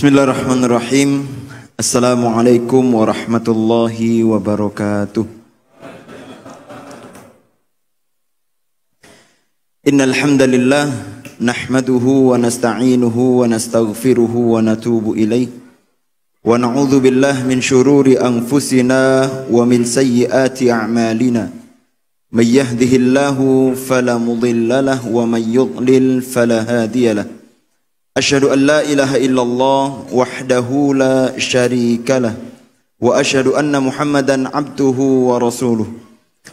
Bismillahirrahmanirrahim. Assalamualaikum warahmatullahi wabarakatuh. Innal hamdalillah nahmaduhu wa nasta'inuhu wa nastaghfiruhu wa natubu ilaih. Wa na'udzu billahi min syururi anfusina wa min sayyiati a'malina. May yahdihillahu fala mudilla lahu wa may yudlil fala hadiya lahu. Asyhadu an la ilaha illallah wahdahu la syarika lah wa asyhadu anna Muhammadan abduhu wa rasuluh.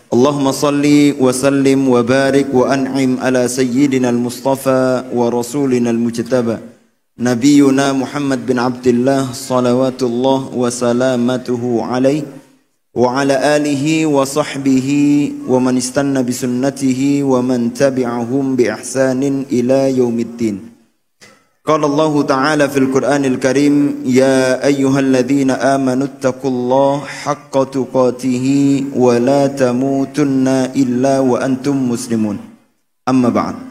Allahumma salli wa sallim wa barik wa an'im ala sayyidina al-mustafa wa rasulina al-mujtaba nabiyuna Muhammad bin Abdullah salawatullah wa salamatuhu alaihi wa ala alihi wa sahbihi wa man istanna bi sunnatihi wa man tabi'ahum bi ihsanin ila yaumiddin. Qala Allah Ta'ala fil Qur'anil Karim, ya ayyuhalladzina amanu ittaqullaha haqqa tuqatih wa la tamutunna illa wa antum muslimun. Amma ba'd.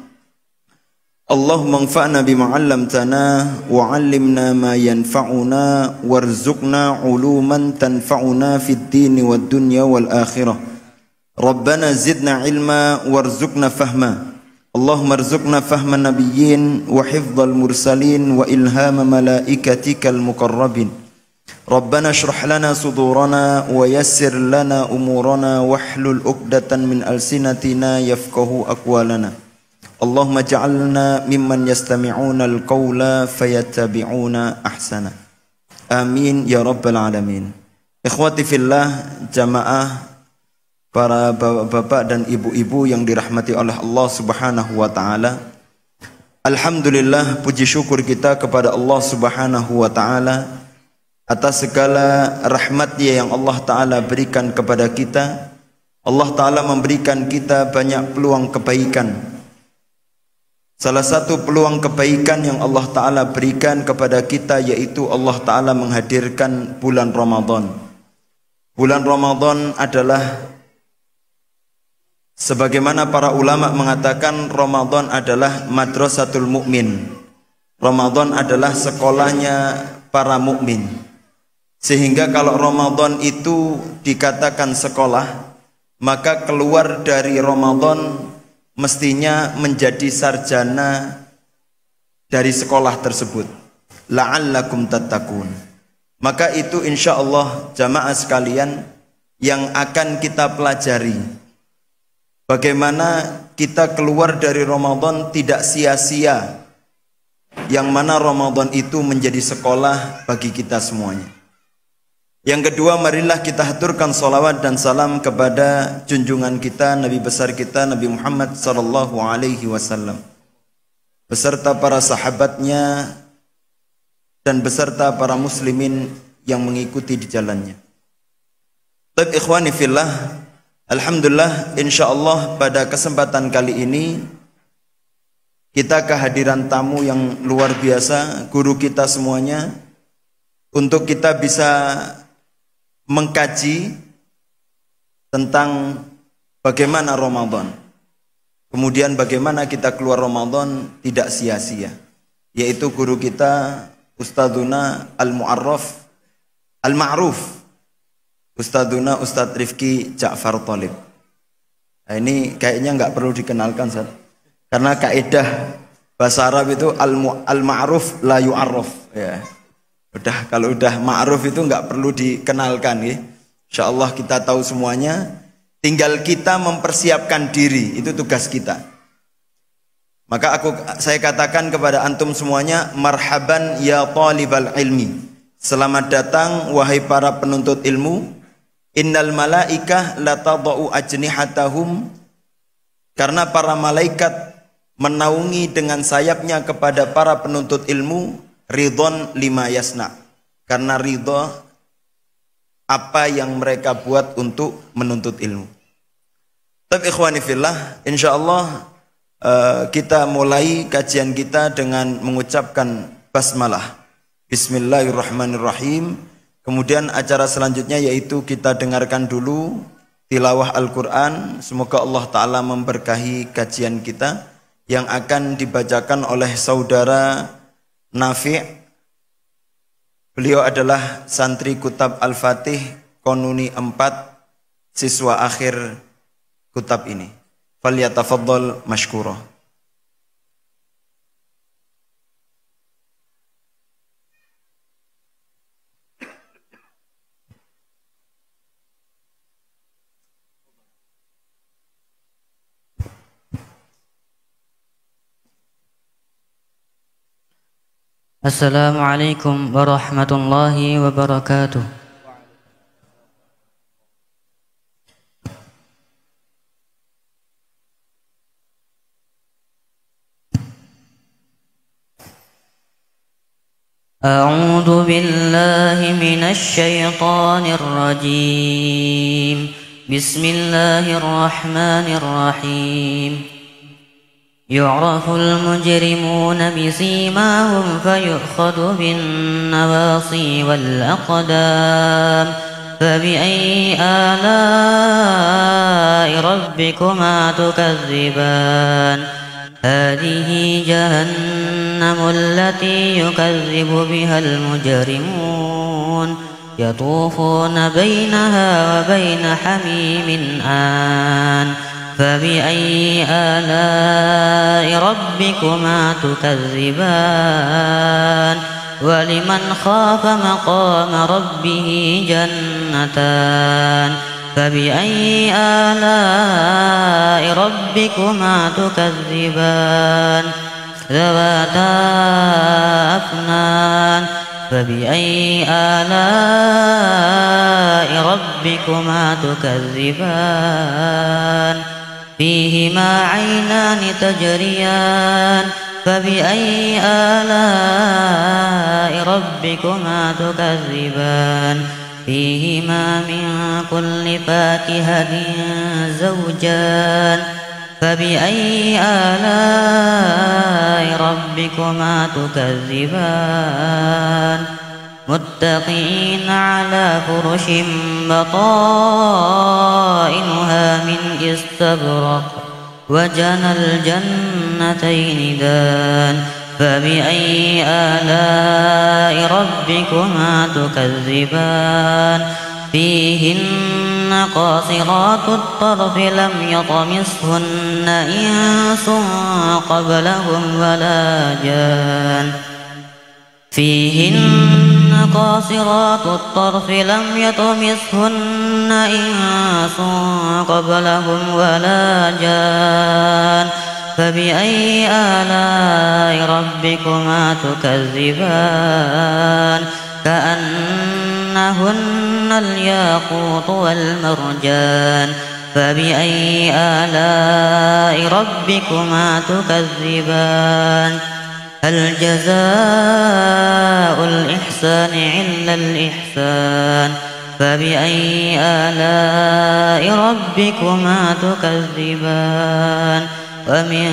Allahumma anfa'na bima 'allamtana wa 'allimna ma yanfa'una warzuqna 'uluman tanfa'una fid dini wad dunya wal akhirah. Rabbana zidna 'ilma warzuqna fahma. Allahumma arzuqna fahma nabiyyin wa hifdzal mursalin wa ilhama malaikatikal muqarrabin. Rabbana shrah lana sudurana wa yassir lana umurana wahlul 'uqdatan min alsinatina yafqahu aqwalana. Allahumma ja'alna mimman yastami'una al-qawla fayattabi'una ahsana. Amin ya rabbal alamin. Ikhwati fillah, jamaah, para bapak-bapak dan ibu-ibu yang dirahmati oleh Allah Subhanahu wa taala. Alhamdulillah, puji syukur kita kepada Allah Subhanahu wa taala atas segala rahmat-Nya yang Allah taala berikan kepada kita. Allah taala memberikan kita banyak peluang kebaikan. Salah satu peluang kebaikan yang Allah taala berikan kepada kita yaitu Allah taala menghadirkan bulan Ramadan. Bulan Ramadan adalah, sebagaimana para ulama mengatakan, Ramadan adalah madrasatul mukmin. Ramadan adalah sekolahnya para mukmin. Sehingga kalau Ramadan itu dikatakan sekolah, maka keluar dari Ramadan mestinya menjadi sarjana dari sekolah tersebut. La'allakum tattaqun. Maka itu insyaallah jamaah sekalian yang akan kita pelajari. Bagaimana kita keluar dari Ramadan tidak sia-sia, yang mana Ramadan itu menjadi sekolah bagi kita semuanya. Yang kedua, marilah kita haturkan salawat dan salam kepada junjungan kita, Nabi besar kita, Nabi Muhammad sallallahu alaihi wasallam, beserta para sahabatnya dan beserta para muslimin yang mengikuti di jalannya. Baik ikhwani fillah, alhamdulillah, insyaallah pada kesempatan kali ini kita kehadiran tamu yang luar biasa, guru kita semuanya, untuk kita bisa mengkaji tentang bagaimana Ramadan, kemudian bagaimana kita keluar Ramadan tidak sia-sia, yaitu guru kita Ustadzuna Al-Mu'arraf Al-Ma'ruf, Ustadzuna Ustadz Rifki Ja'far Thalib. Nah, ini kayaknya nggak perlu dikenalkan, Ustaz, karena kaidah bahasa Arab itu al-ma'ruf la yu'arraf, ya. Udah, kalau udah ma'ruf itu nggak perlu dikenalkan, ya. Insyaallah kita tahu semuanya, tinggal kita mempersiapkan diri, itu tugas kita. Maka saya katakan kepada antum semuanya, marhaban ya talibal ilmi. Selamat datang wahai para penuntut ilmu. Innal malaikah latadau ajnihatahum, karena para malaikat menaungi dengan sayapnya kepada para penuntut ilmu, ridhon lima yasna, karena ridho apa yang mereka buat untuk menuntut ilmu. Tapi ikhwani fillah, insyaallah kita mulai kajian kita dengan mengucapkan basmalah, bismillahirrahmanirrahim. Kemudian acara selanjutnya yaitu kita dengarkan dulu tilawah Al-Quran. Semoga Allah Ta'ala memberkahi kajian kita yang akan dibacakan oleh saudara Nafi' Beliau adalah santri Kutab Al-Fatih Konuni 4, siswa akhir kutab ini. Falyatafaddal mashkura. Assalamualaikum warahmatullahi wabarakatuh. A'udzu billahi minasy syaithanir rajim. Bismillahirrahmanirrahim. يعرف المجرمون بسيماهم فيؤخذ بالنواصي والأقدام فبأي آلاء ربكما تكذبان هذه جهنم التي يكذب بها المجرمون يطوفون بينها وبين حميم آن فبأي آلاء ربكما تكذبان ولمن خاف مقام ربه جنتان فبأي آلاء ربكما تكذبان ذواتا أفنان فبأي آلاء ربكما تكذبان فيهما عينان تجريان فبأي آلاء ربكما تكذبان فيهما من كل فاكهة زوجان فبأي آلاء ربكما تكذبان متقين على فرش بطائنها من استبرق وجنى الجنتين دان فبأي آلاء ربكما تكذبان فيهن قاصرات الطرف لم يطمثهن إنس قبلهم ولا جان فيهن قاصرات الطرف لم يطمثهن إنس قبلهم ولا جان فبأي آلاء ربكما تكذبان كأنهن الياقوت والمرجان فبأي آلاء ربكما تكذبان هل جزاء الإحسان إلا الإحسان فبأي آلاء ربكما تكذبان ومن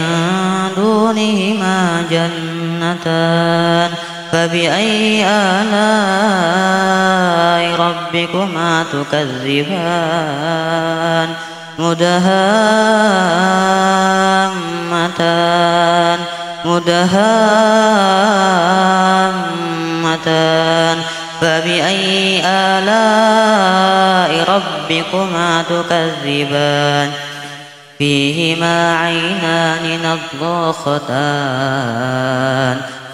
دونهما جنتان فبأي آلاء ربكما تكذبان مدهامتان فبأي آلاء ربكما تكذبان فيهما عينان نضاختان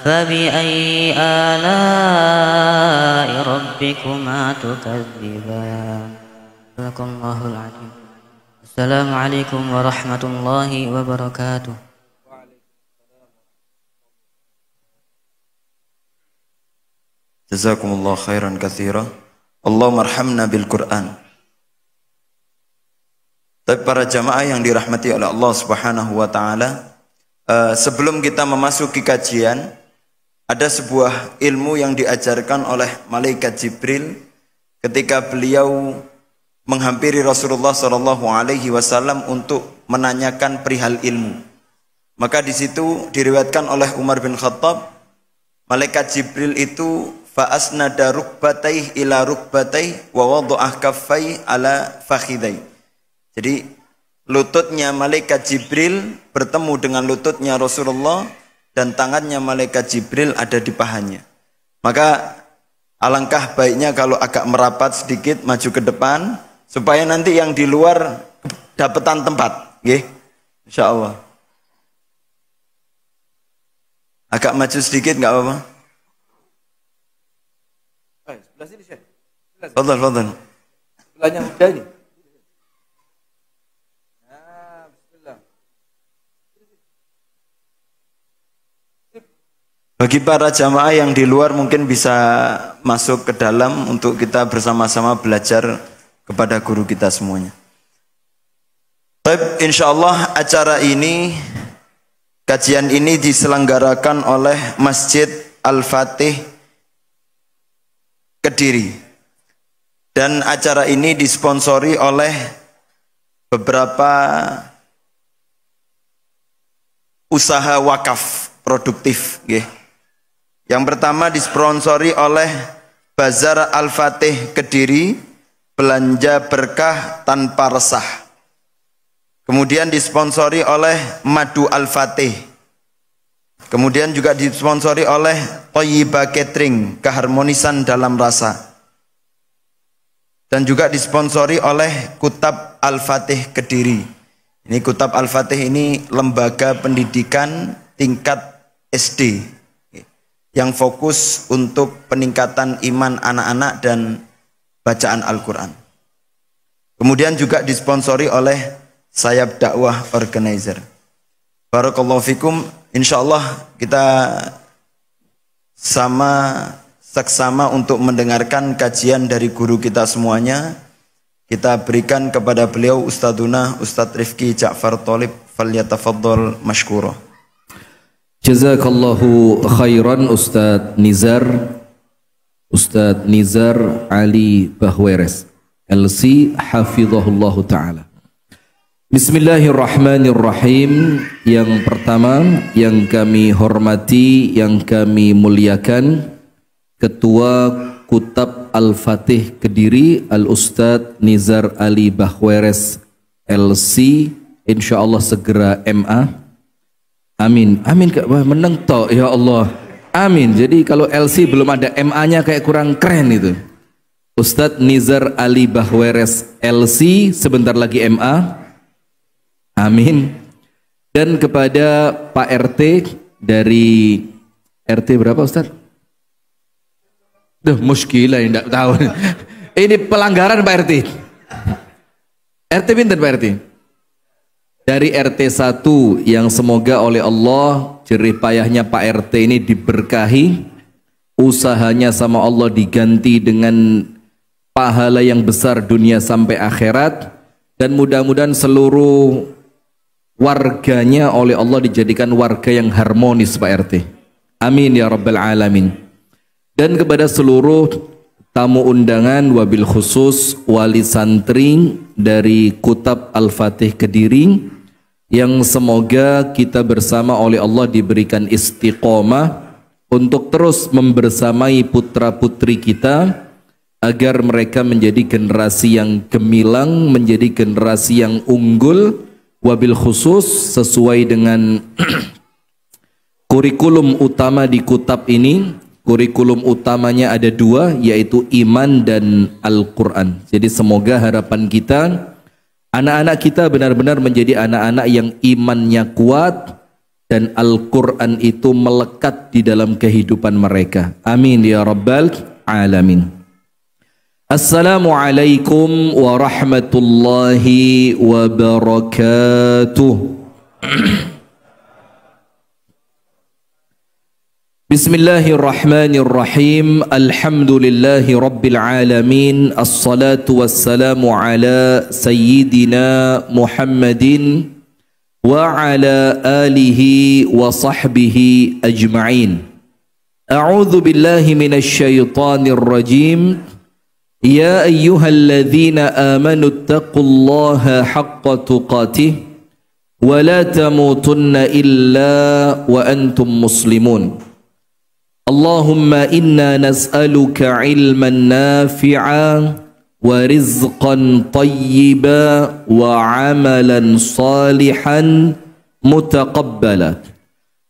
فبأي آلاء ربكما تكذبان صدق الله العظيم. السلام عليكم ورحمة الله وبركاته. Jazakumullah khairan katsira. Allahumma arhamna bil Qur'an. Tapi para jamaah yang dirahmati oleh Allah Subhanahu wa taala, sebelum kita memasuki kajian, ada sebuah ilmu yang diajarkan oleh malaikat Jibril ketika beliau menghampiri Rasulullah sallallahu alaihi wasallam untuk menanyakan perihal ilmu. Maka di situ diriwayatkan oleh Umar bin Khattab, malaikat Jibril itu fa'asnada rukbatayhi ila rukbatayhi wa wada'ah kaffayhi ala fakhidayhi. Jadi lututnya malaikat Jibril bertemu dengan lututnya Rasulullah dan tangannya malaikat Jibril ada di pahanya. Maka alangkah baiknya kalau agak merapat sedikit, maju ke depan, supaya nanti yang di luar dapetan tempat, nggih. Insyaallah. Agak maju sedikit nggak apa-apa. Sebelah sini, Syekh. Fadhal, fadhal. Sebelahnya muda ini. Nah, bismillah. Bagi para jamaah yang di luar mungkin bisa masuk ke dalam untuk kita bersama-sama belajar kepada guru kita semuanya. Baik, insyaallah acara ini, kajian ini diselenggarakan oleh Masjid Al-Fatih Kediri. Dan acara ini disponsori oleh beberapa usaha wakaf produktif, nggih. Yang pertama disponsori oleh Bazar Al-Fatih Kediri, belanja berkah tanpa resah. Kemudian disponsori oleh Madu Al-Fatih. Kemudian juga disponsori oleh Thayyibah Catering, keharmonisan dalam rasa. Dan juga disponsori oleh Kutab Al-Fatih Kediri. Ini Kutab Al-Fatih ini lembaga pendidikan tingkat SD yang fokus untuk peningkatan iman anak-anak dan bacaan Al-Quran. Kemudian juga disponsori oleh Sayap Dakwah Organizer. Barakallahu fikum. Insyaallah kita seksama untuk mendengarkan kajian dari guru kita semuanya. Kita berikan kepada beliau Ustadzuna Ustadz Rifki Ja'far Thalib, falyatafaddal mashkura. Jazakallahu khairan Ustadz Nizar Ali Bahweres LC hafizahullahu ta'ala. Bismillahirrahmanirrahim. Yang pertama yang kami hormati, yang kami muliakan, Ketua Kutab Al-Fatih Kediri Al-Ustadz Nizar Ali Bahweres LC, insyaallah segera MA. Amin, amin. Menang toh, ya Allah. Amin. Jadi kalau LC belum ada MA-nya kayak kurang keren itu. Ustadz Nizar Ali Bahweres LC sebentar lagi MA. Amin. Dan kepada Pak RT dari RT berapa Ustadz? Duh, muskilah yang tidak tahu. Ini pelanggaran Pak RT. RT pinter Pak RT. Dari RT 1 yang semoga oleh Allah jerih payahnya Pak RT ini diberkahi, usahanya sama Allah diganti dengan pahala yang besar dunia sampai akhirat, dan mudah-mudahan seluruh warganya oleh Allah dijadikan warga yang harmonis Pak RT. Amin ya rabbal alamin. Dan kepada seluruh tamu undangan, wabil khusus wali santri dari Kutab Al-Fatih Kediri, yang semoga kita bersama oleh Allah diberikan istiqomah untuk terus membersamai putra-putri kita agar mereka menjadi generasi yang gemilang, menjadi generasi yang unggul, wabil khusus sesuai dengan kurikulum utama di Kutab ini. Kurikulum utamanya ada dua, yaitu iman dan Al-Quran. Jadi semoga harapan kita, anak-anak kita benar-benar menjadi anak-anak yang imannya kuat dan Al-Quran itu melekat di dalam kehidupan mereka. Amin ya rabbal alamin. Assalamualaikum warahmatullahi wabarakatuh. Bismillahirrahmanirrahim. Alhamdulillahi rabbil alamin. Assalatu wassalamu ala sayyidina Muhammadin wa ala alihi wa sahbihi ajma'in. A'udzu billahi minasy syaithanir rajim. Ya ayyuhalladzina amanu taqullaha haqqa tuqatih wa la tamutunna illa wa antum muslimun. Allahumma inna nas'aluka ilman nafi'a wa rizqan tayyiba wa amalan salihan mutaqabbala.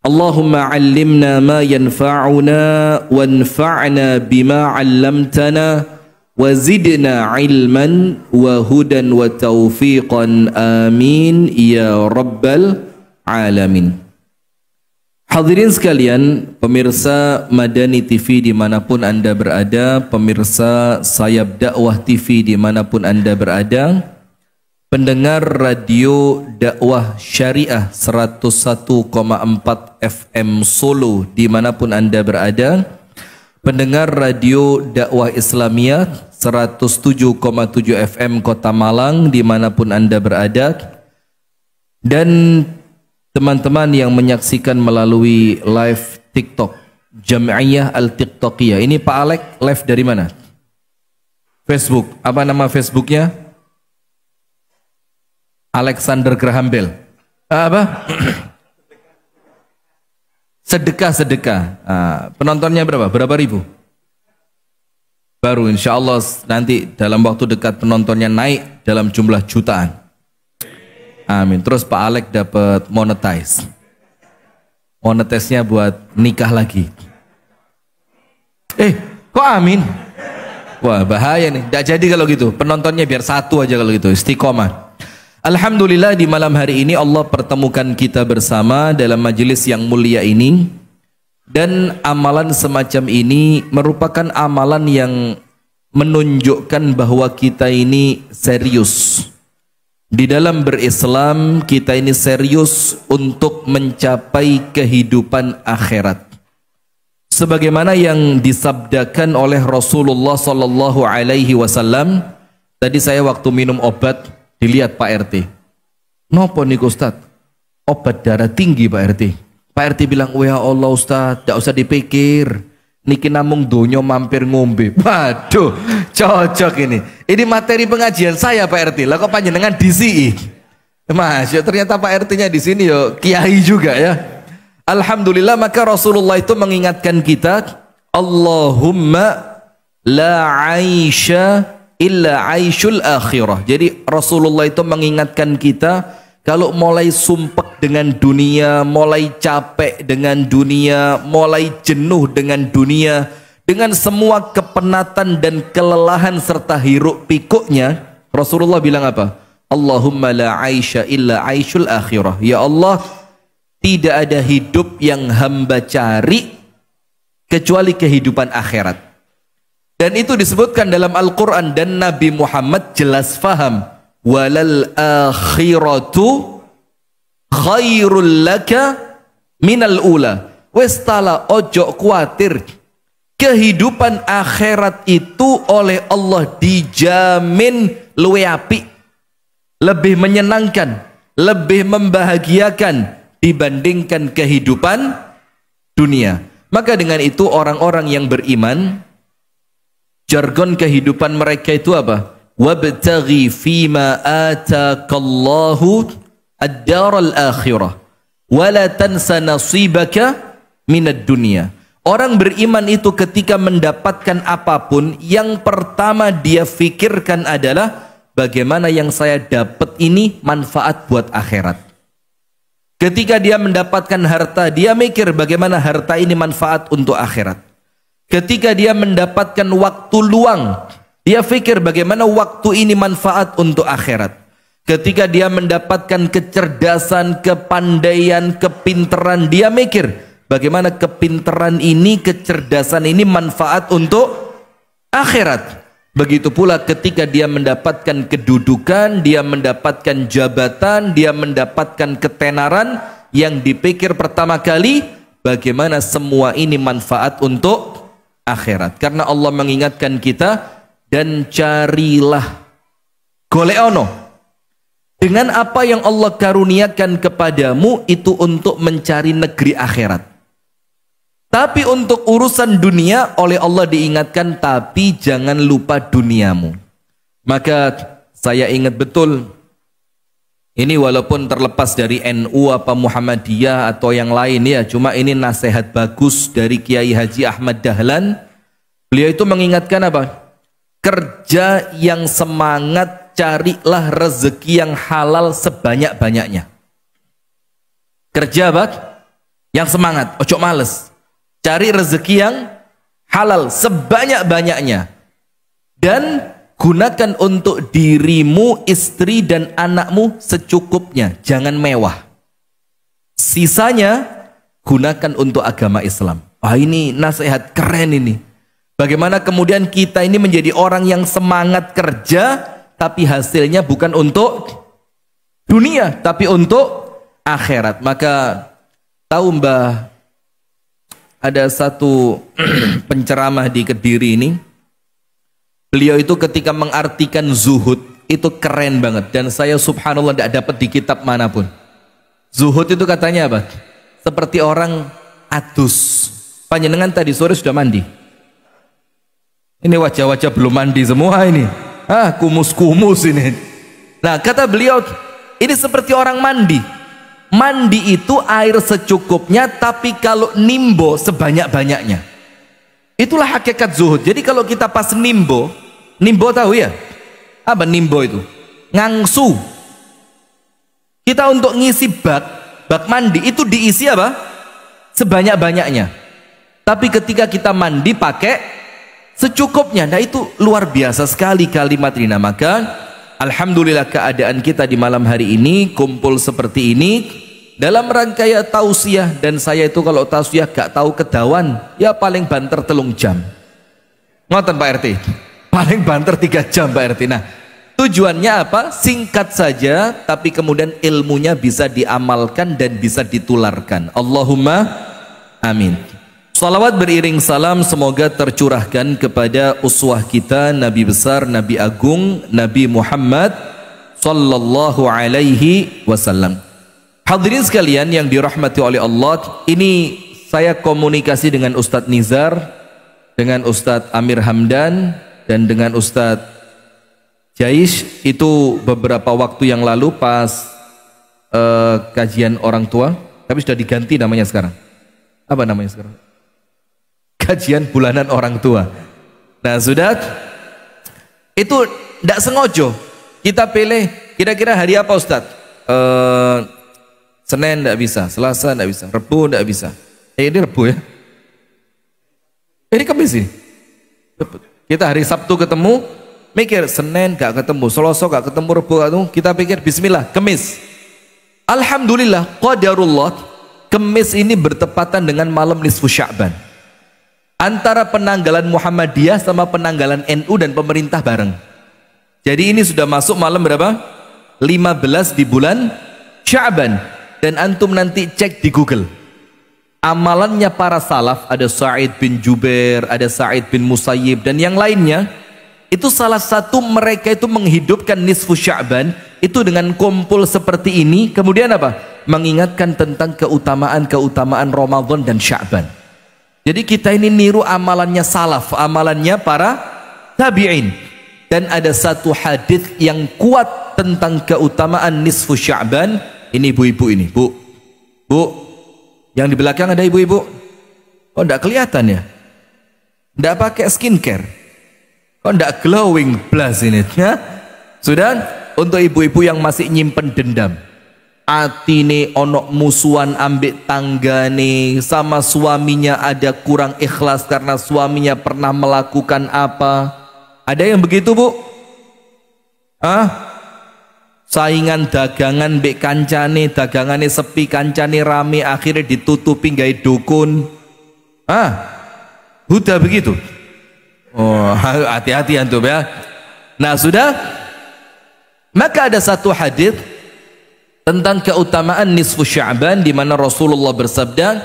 Allahumma 'allimna ma yanfa'una wanfa'na bima 'allamtana wa zidna 'ilman wa hudan wa taufiqan amin ya rabbal alamin. Hadirin sekalian, pemirsa Madani TV dimanapun Anda berada, pemirsa Sayap Dakwah TV dimanapun Anda berada, pendengar radio dakwah syariah 101,4 FM Solo dimanapun Anda berada, pendengar radio dakwah Islamiyah 107,7 FM Kota Malang dimanapun Anda berada, dan teman-teman yang menyaksikan melalui live TikTok Jam'iyah Al-Tiktokiyah. Ini Pak Alek live dari mana? Facebook. Apa nama Facebooknya? Alexander Graham Bell. Apa? Sedekah. Penontonnya berapa? Berapa ribu? Baru, insya Allah nanti dalam waktu dekat penontonnya naik dalam jumlah jutaan. Amin. Terus Pak Alek dapat monetize. Monetize-nya buat nikah lagi. Kok amin? Wah, bahaya nih. Tidak jadi kalau gitu. Penontonnya biar satu aja kalau gitu. Istiqomah. Alhamdulillah di malam hari ini Allah pertemukan kita bersama dalam majelis yang mulia ini, dan amalan semacam ini merupakan amalan yang menunjukkan bahwa kita ini serius di dalam berislam. Kita ini serius untuk mencapai kehidupan akhirat sebagaimana yang disabdakan oleh Rasulullah sallallahu alaihi wasallam. Tadi saya waktu minum obat dilihat Pak RT. Nopo nih Ustaz? Obat darah tinggi Pak RT. Pak RT bilang, "Ya Allah Ustaz, tidak usah dipikir. Niki namung donyo mampir ngombe." Waduh, cocok ini. Ini materi pengajian saya Pak RT. Lah kok panjenengan DCI? Mas, ya ternyata Pak RT-nya di sini yo kiai juga ya. Alhamdulillah, maka Rasulullah itu mengingatkan kita, Allahumma la aisha illa aishul akhirah. Jadi Rasulullah itu mengingatkan kita, kalau mulai sumpek dengan dunia, mulai capek dengan dunia, mulai jenuh dengan dunia, dengan semua kepenatan dan kelelahan serta hiruk pikuknya, Rasulullah bilang apa? Allahumma la aisha illa aishul akhirah. Ya Allah, tidak ada hidup yang hamba cari kecuali kehidupan akhirat. Dan itu disebutkan dalam Al-Quran, dan Nabi Muhammad jelas faham, walal akhiratu khairul laka minal ula. Wes tala ojo kuatir, kehidupan akhirat itu oleh Allah dijamin luwe api, lebih menyenangkan, lebih membahagiakan dibandingkan kehidupan dunia. Maka dengan itu orang-orang yang beriman, jargon kehidupan mereka itu apa? Wabtaghi fima atakallahu ad-daral akhirah wa la tansa nasibaka minad dunya. Orang beriman itu ketika mendapatkan apapun, yang pertama dia fikirkan adalah bagaimana yang saya dapat ini manfaat buat akhirat. Ketika dia mendapatkan harta, dia mikir bagaimana harta ini manfaat untuk akhirat. Ketika dia mendapatkan waktu luang, dia pikir bagaimana waktu ini manfaat untuk akhirat. Ketika dia mendapatkan kecerdasan, kepandaian, kepinteran, dia mikir bagaimana kepinteran ini, kecerdasan ini manfaat untuk akhirat. Begitu pula ketika dia mendapatkan kedudukan, dia mendapatkan jabatan, dia mendapatkan ketenaran, yang dipikir pertama kali bagaimana semua ini manfaat untuk akhirat. Karena Allah mengingatkan kita, dan carilah, goleono, dengan apa yang Allah karuniakan kepadamu itu untuk mencari negeri akhirat. Tapi untuk urusan dunia oleh Allah diingatkan, tapi jangan lupa duniamu. Maka saya ingat betul, ini walaupun terlepas dari NU apa Muhammadiyah atau yang lain ya, cuma ini nasihat bagus dari Kiai Haji Ahmad Dahlan. Beliau itu mengingatkan apa? Kerja yang semangat, carilah rezeki yang halal sebanyak-banyaknya. Kerja apa? Yang semangat, ojo males. Cari rezeki yang halal sebanyak-banyaknya. Dan gunakan untuk dirimu, istri dan anakmu secukupnya, jangan mewah. Sisanya gunakan untuk agama Islam. Wah, ini nasihat keren ini. Bagaimana kemudian kita ini menjadi orang yang semangat kerja, tapi hasilnya bukan untuk dunia, tapi untuk akhirat. Maka tahu Mbah, ada satu penceramah di Kediri ini. Beliau itu ketika mengartikan zuhud itu keren banget, dan saya subhanallah tidak dapat di kitab manapun. Zuhud itu katanya apa? Seperti orang adus. Panjenengan tadi sore sudah mandi? Ini wajah-wajah belum mandi semua ini. Kumus-kumus ini. Nah, kata beliau, ini seperti orang mandi. Mandi itu air secukupnya, tapi kalau nimbo sebanyak-banyaknya. Itulah hakikat zuhud. Jadi kalau kita pas nimbo tahu ya? Apa nimbo itu? Ngangsu. Kita untuk ngisi bak mandi itu diisi apa? Sebanyak-banyaknya. Tapi ketika kita mandi pakai secukupnya. Nah, itu luar biasa sekali kalimat ini. Nah, maka alhamdulillah keadaan kita di malam hari ini kumpul seperti ini dalam rangkaian tausiah. Dan saya itu kalau tausiah gak tahu kedawan, ya paling banter 3 jam. Ngoten Pak RT, paling banter 3 jam Pak RT. Nah, tujuannya apa? Singkat saja, tapi kemudian ilmunya bisa diamalkan dan bisa ditularkan. Allahumma amin. Salawat beriring salam semoga tercurahkan kepada uswah kita, Nabi besar, Nabi agung, Nabi Muhammad sallallahu alaihi wasallam. Hadirin sekalian yang dirahmati oleh Allah, ini saya komunikasi dengan Ustadz Nizar, dengan Ustadz Amir Hamdan, dan dengan Ustadz Jais itu beberapa waktu yang lalu pas kajian orang tua, tapi sudah diganti namanya sekarang. Apa namanya sekarang? Kajian bulanan orang tua. Nah, sudah itu tidak sengaja kita pilih kira-kira hari apa Ustadz? Senin tidak bisa, Selasa tidak bisa, Rebu tidak bisa. Ini Rebu ya? Ini Kamis sih. Kita hari Sabtu ketemu, mikir Senin gak ketemu, Selasa gak ketemu, Rebu gak ketemu, kita pikir Bismillah, Kamis. Alhamdulillah, qadarullah, Kamis ini bertepatan dengan malam nisfu Sya'ban. Antara penanggalan Muhammadiyah sama penanggalan NU dan pemerintah bareng. Jadi ini sudah masuk malam berapa? 15 di bulan Sya'ban. Dan antum nanti cek di Google. Amalannya para salaf, ada Sa'id bin Jubair, ada Sa'id bin Musayyib dan yang lainnya. Itu salah satu mereka itu menghidupkan nisfu Sya'ban itu dengan kumpul seperti ini. Kemudian apa? Mengingatkan tentang keutamaan Ramadan dan Sya'ban. Jadi kita ini niru amalannya salaf, amalannya para tabi'in. Dan ada satu hadis yang kuat tentang keutamaan nisfu Sya'ban. Ini ibu-ibu ini, Bu, yang di belakang ada ibu-ibu. Oh, enggak kelihatan ya? Enggak pakai skincare. Oh, enggak glowing plus ini. Ya? Sudah, untuk ibu-ibu yang masih nyimpen dendam. Atine onok musuhan ambek tanggane, sama suaminya ada kurang ikhlas karena suaminya pernah melakukan apa. Ada yang begitu, Bu? Saingan dagangan mbek kancane, dagangane sepi, kancane rame, akhirnya ditutupi gawe dukun. Buddha begitu. Oh, hati-hati antum ya. Nah, sudah. Maka ada satu hadis tentang keutamaan nisfu Sya'ban di mana Rasulullah bersabda,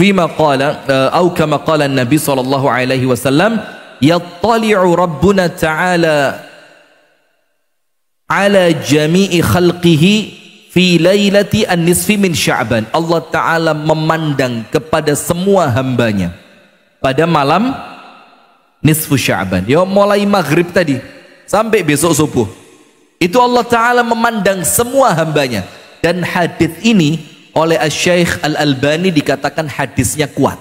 "Fima qala au kama qala Nabi sallallahu alaihi wasallam, yattali'u Rabbuna ta'ala ala jami'i khalqihi fi lailati an-nisfi min Sya'ban." Allah Ta'ala memandang kepada semua hambanya pada malam nisfu Sya'ban. Ya, mulai maghrib tadi sampai besok subuh. Itu Allah Ta'ala memandang semua hambanya. Dan hadis ini oleh Asy-Syaikh Al-Albani dikatakan hadisnya kuat.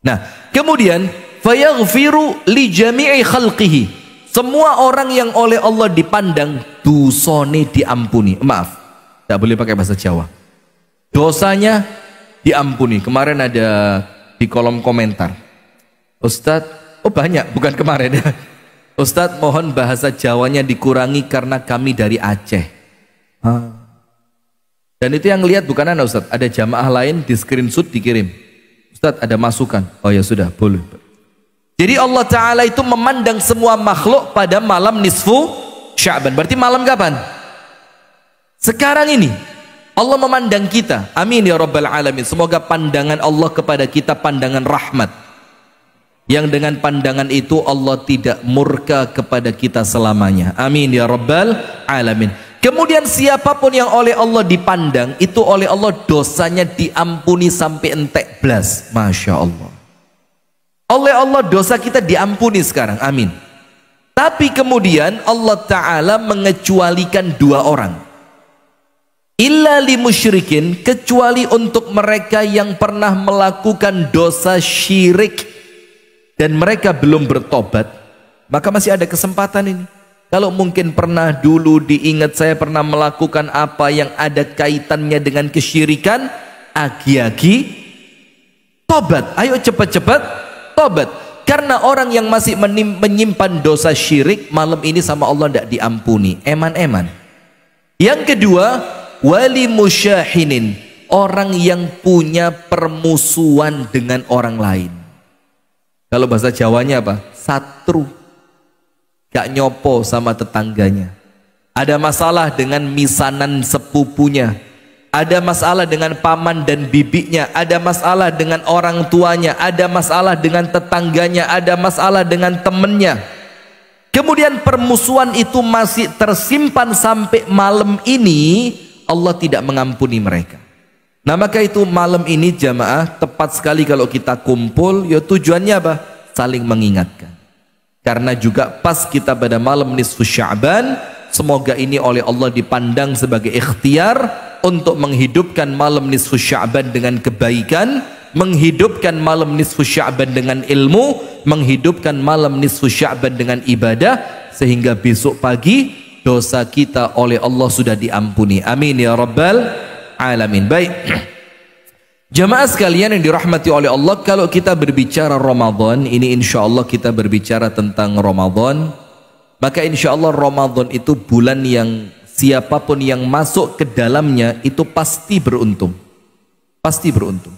Nah, kemudian fayaghfiru li jami'i khalqihi. Semua orang yang oleh Allah dipandang dosane diampuni. Maaf, tidak boleh pakai bahasa Jawa. Dosanya diampuni. Kemarin ada di kolom komentar, Ustadz, oh banyak, bukan kemarin ya, Ustadz mohon bahasa Jawanya dikurangi karena kami dari Aceh. Dan itu yang lihat bukan Anda Ustadz, ada jamaah lain di screenshot dikirim, Ustadz ada masukan, oh ya sudah, boleh. Jadi Allah Ta'ala itu memandang semua makhluk pada malam nisfu Sya'ban. Berarti malam kapan? Sekarang ini Allah memandang kita. Amin ya Rabbal Alamin. Semoga pandangan Allah kepada kita pandangan rahmat, yang dengan pandangan itu Allah tidak murka kepada kita selamanya. Amin ya Rabbal Alamin. Kemudian siapapun yang oleh Allah dipandang, itu oleh Allah dosanya diampuni sampai entek belas. Masya Allah. Oleh Allah dosa kita diampuni sekarang. Amin. Tapi kemudian Allah Ta'ala mengecualikan dua orang. Illa li musyrikin, kecuali untuk mereka yang pernah melakukan dosa syirik dan mereka belum bertobat, maka masih ada kesempatan ini. Kalau mungkin pernah dulu diingat saya pernah melakukan apa yang ada kaitannya dengan kesyirikan, agi-agi tobat. Ayo cepat-cepat tobat. Karena orang yang masih menyimpan dosa syirik, malam ini sama Allah tidak diampuni. Eman-eman. Yang kedua, wali musyahinin, orang yang punya permusuhan dengan orang lain. Kalau bahasa Jawanya apa? Satru, gak nyopo sama tetangganya. Ada masalah dengan misanan sepupunya, ada masalah dengan paman dan bibinya, ada masalah dengan orang tuanya, ada masalah dengan tetangganya, ada masalah dengan temennya. Kemudian permusuhan itu masih tersimpan sampai malam ini, Allah tidak mengampuni mereka. Nah maka itu malam ini jamaah tepat sekali kalau kita kumpul, ya tujuannya apa? Saling mengingatkan. Karena juga pas kita pada malam nisfu Sya'ban, semoga ini oleh Allah dipandang sebagai ikhtiar untuk menghidupkan malam nisfu Sya'ban dengan kebaikan, menghidupkan malam nisfu Sya'ban dengan ilmu, menghidupkan malam nisfu Sya'ban dengan ibadah, sehingga besok pagi dosa kita oleh Allah sudah diampuni. Amin ya Rabbal Alamin. Baik jamaah sekalian yang dirahmati oleh Allah, kalau kita berbicara Ramadan ini, insya Allah kita berbicara tentang Ramadan, maka insya Allah Ramadan itu bulan yang siapapun yang masuk ke dalamnya itu pasti beruntung. Pasti beruntung.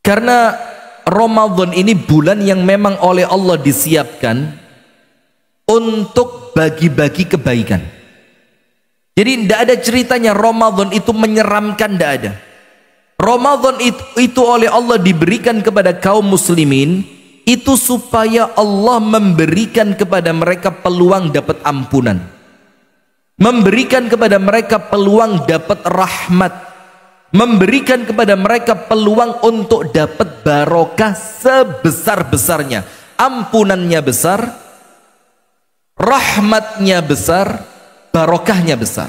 Karena Ramadan ini bulan yang memang oleh Allah disiapkan untuk bagi-bagi kebaikan. Jadi tidak ada ceritanya Ramadan itu menyeramkan, tidak ada. Ramadan itu oleh Allah diberikan kepada kaum muslimin itu supaya Allah memberikan kepada mereka peluang dapat ampunan, memberikan kepada mereka peluang dapat rahmat, memberikan kepada mereka peluang untuk dapat barokah sebesar-besarnya. Ampunannya besar, rahmatnya besar, barokahnya besar.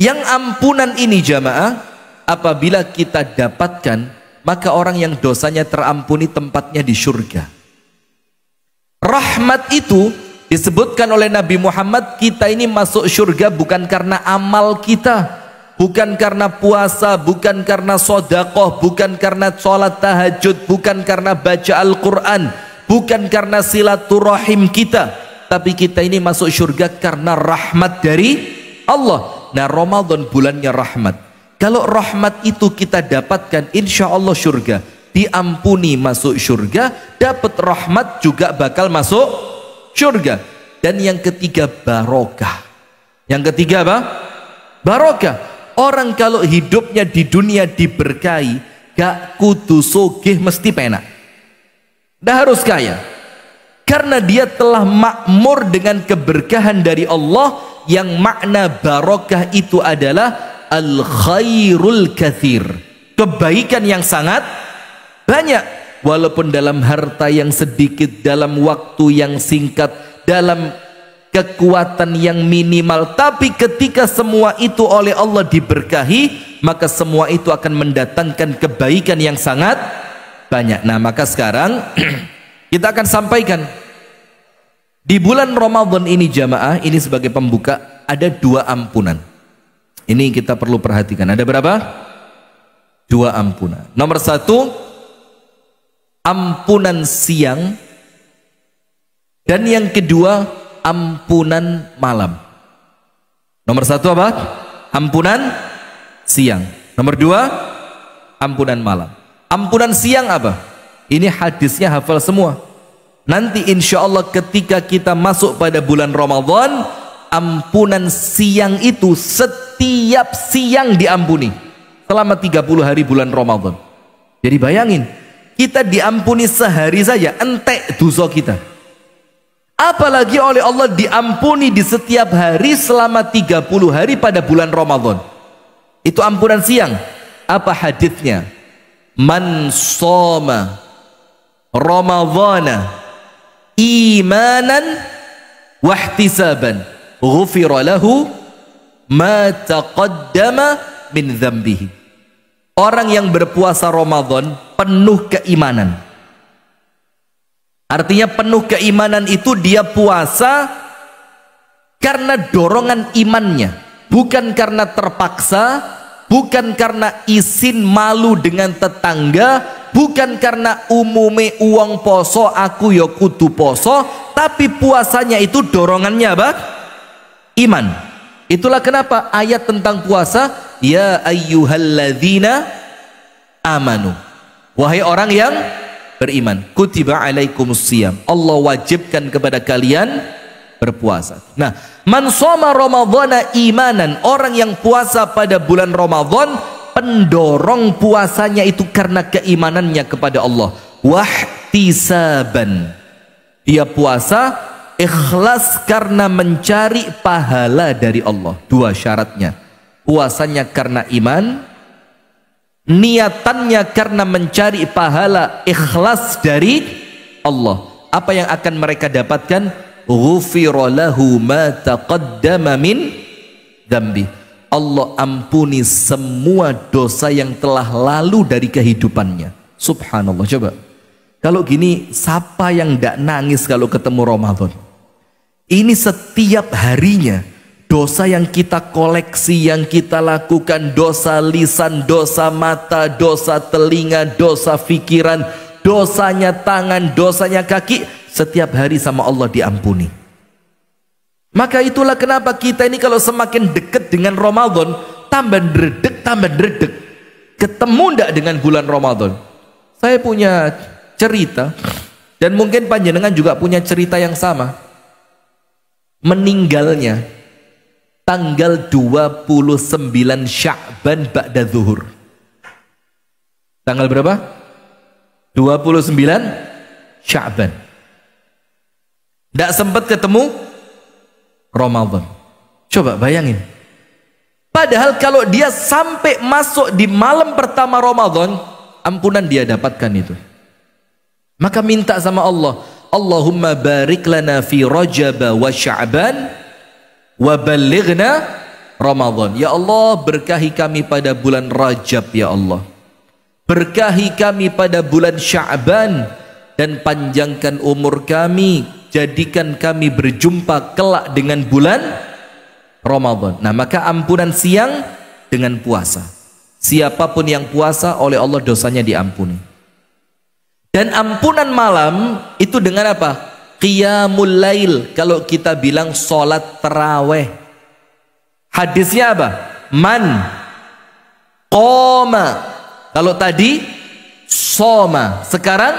Yang ampunan ini jamaah, apabila kita dapatkan, maka orang yang dosanya terampuni tempatnya di surga. Rahmat itu disebutkan oleh Nabi Muhammad, kita ini masuk surga bukan karena amal kita, bukan karena puasa, bukan karena sodakoh, bukan karena sholat tahajud, bukan karena baca Al-Quran, bukan karena silaturahim kita, tapi kita ini masuk surga karena rahmat dari Allah. Nah Ramadan bulannya rahmat. Kalau rahmat itu kita dapatkan, insya Allah surga, diampuni masuk surga, dapat rahmat juga bakal masuk surga. Dan yang ketiga barokah. Yang ketiga apa? Barokah. Orang kalau hidupnya di dunia diberkahi, gak kudu sugih mesti penak, dah harus kaya, karena dia telah makmur dengan keberkahan dari Allah, yang makna barokah itu adalah al-khairul kathir, kebaikan yang sangat banyak, walaupun dalam harta yang sedikit, dalam waktu yang singkat, dalam kekuatan yang minimal, tapi ketika semua itu oleh Allah diberkahi, maka semua itu akan mendatangkan kebaikan yang sangat banyak. Nah maka sekarang kita akan sampaikan di bulan Ramadan ini jamaah, ini sebagai pembuka, ada dua ampunan. Ini kita perlu perhatikan. Ada berapa? Dua ampunan. Nomor satu, ampunan siang. Dan yang kedua, ampunan malam. Nomor satu apa? Ampunan siang. Nomor dua, ampunan malam. Ampunan siang apa? Ini hadisnya hafal semua. Nanti insya Allah ketika kita masuk pada bulan Ramadan, ampunan siang itu setiap siang diampuni selama 30 hari bulan Ramadan. Jadi bayangin, kita diampuni sehari saja entek dosa kita, apalagi oleh Allah diampuni di setiap hari selama 30 hari pada bulan Ramadan. Itu ampunan siang. Apa hadisnya? Man shoma Ramadhana imanan wahtisaban ghufira lahu ma taqaddama min dzambihi. Orang yang berpuasa Ramadan penuh keimanan. Artinya penuh keimanan itu dia puasa karena dorongan imannya, bukan karena terpaksa, bukan karena izin malu dengan tetangga, bukan karena umume uang poso aku ya kudu poso, tapi puasanya itu dorongannya apa? Iman. Itulah kenapa ayat tentang puasa, ya ayyuhalladzina amanu, wahai orang yang beriman, kutiba alaikumusiyam, Allah wajibkan kepada kalian berpuasa. Nah, man shoma ramadhana imanan, orang yang puasa pada bulan Ramadan pendorong puasanya itu karena keimanannya kepada Allah. Wahtisaban, dia puasa ikhlas karena mencari pahala dari Allah. Dua syaratnya, puasanya karena iman, niatannya karena mencari pahala, ikhlas dari Allah. Apa yang akan mereka dapatkan? Ghufira lahu ma taqaddama min dzambi. Allah ampuni semua dosa yang telah lalu dari kehidupannya. Subhanallah. Coba kalau gini, siapa yang tidak nangis kalau ketemu Ramadan? Ini setiap harinya dosa yang kita koleksi, yang kita lakukan, dosa lisan, dosa mata, dosa telinga, dosa pikiran, dosanya tangan, dosanya kaki, setiap hari sama Allah diampuni. Maka itulah kenapa kita ini kalau semakin dekat dengan Ramadan tambah dredeg. Ketemu ndak dengan bulan Ramadan? Saya punya cerita, dan mungkin panjenengan juga punya cerita yang sama. Meninggalnya tanggal 29 Sya'ban ba'da zuhur. Tanggal berapa? 29 Sya'ban. Tidak sempat ketemu Ramadan. Coba bayangin. Padahal kalau dia sampai masuk di malam pertama Ramadan, ampunan dia dapatkan itu. Maka minta sama Allah, Allahumma barik lana fi Rajab wa Sya'ban wa ballighna Ramadan. Ya Allah, berkahi kami pada bulan Rajab ya Allah. Berkahi kami pada bulan Sya'ban dan panjangkan umur kami, jadikan kami berjumpa kelak dengan bulan Ramadan. Nah, maka ampunan siang dengan puasa. Siapapun yang puasa oleh Allah dosanya diampuni. Dan ampunan malam itu dengan apa? Qiyamul lail. Kalau kita bilang sholat taraweh, hadisnya apa? Man qoma. Kalau tadi soma, sekarang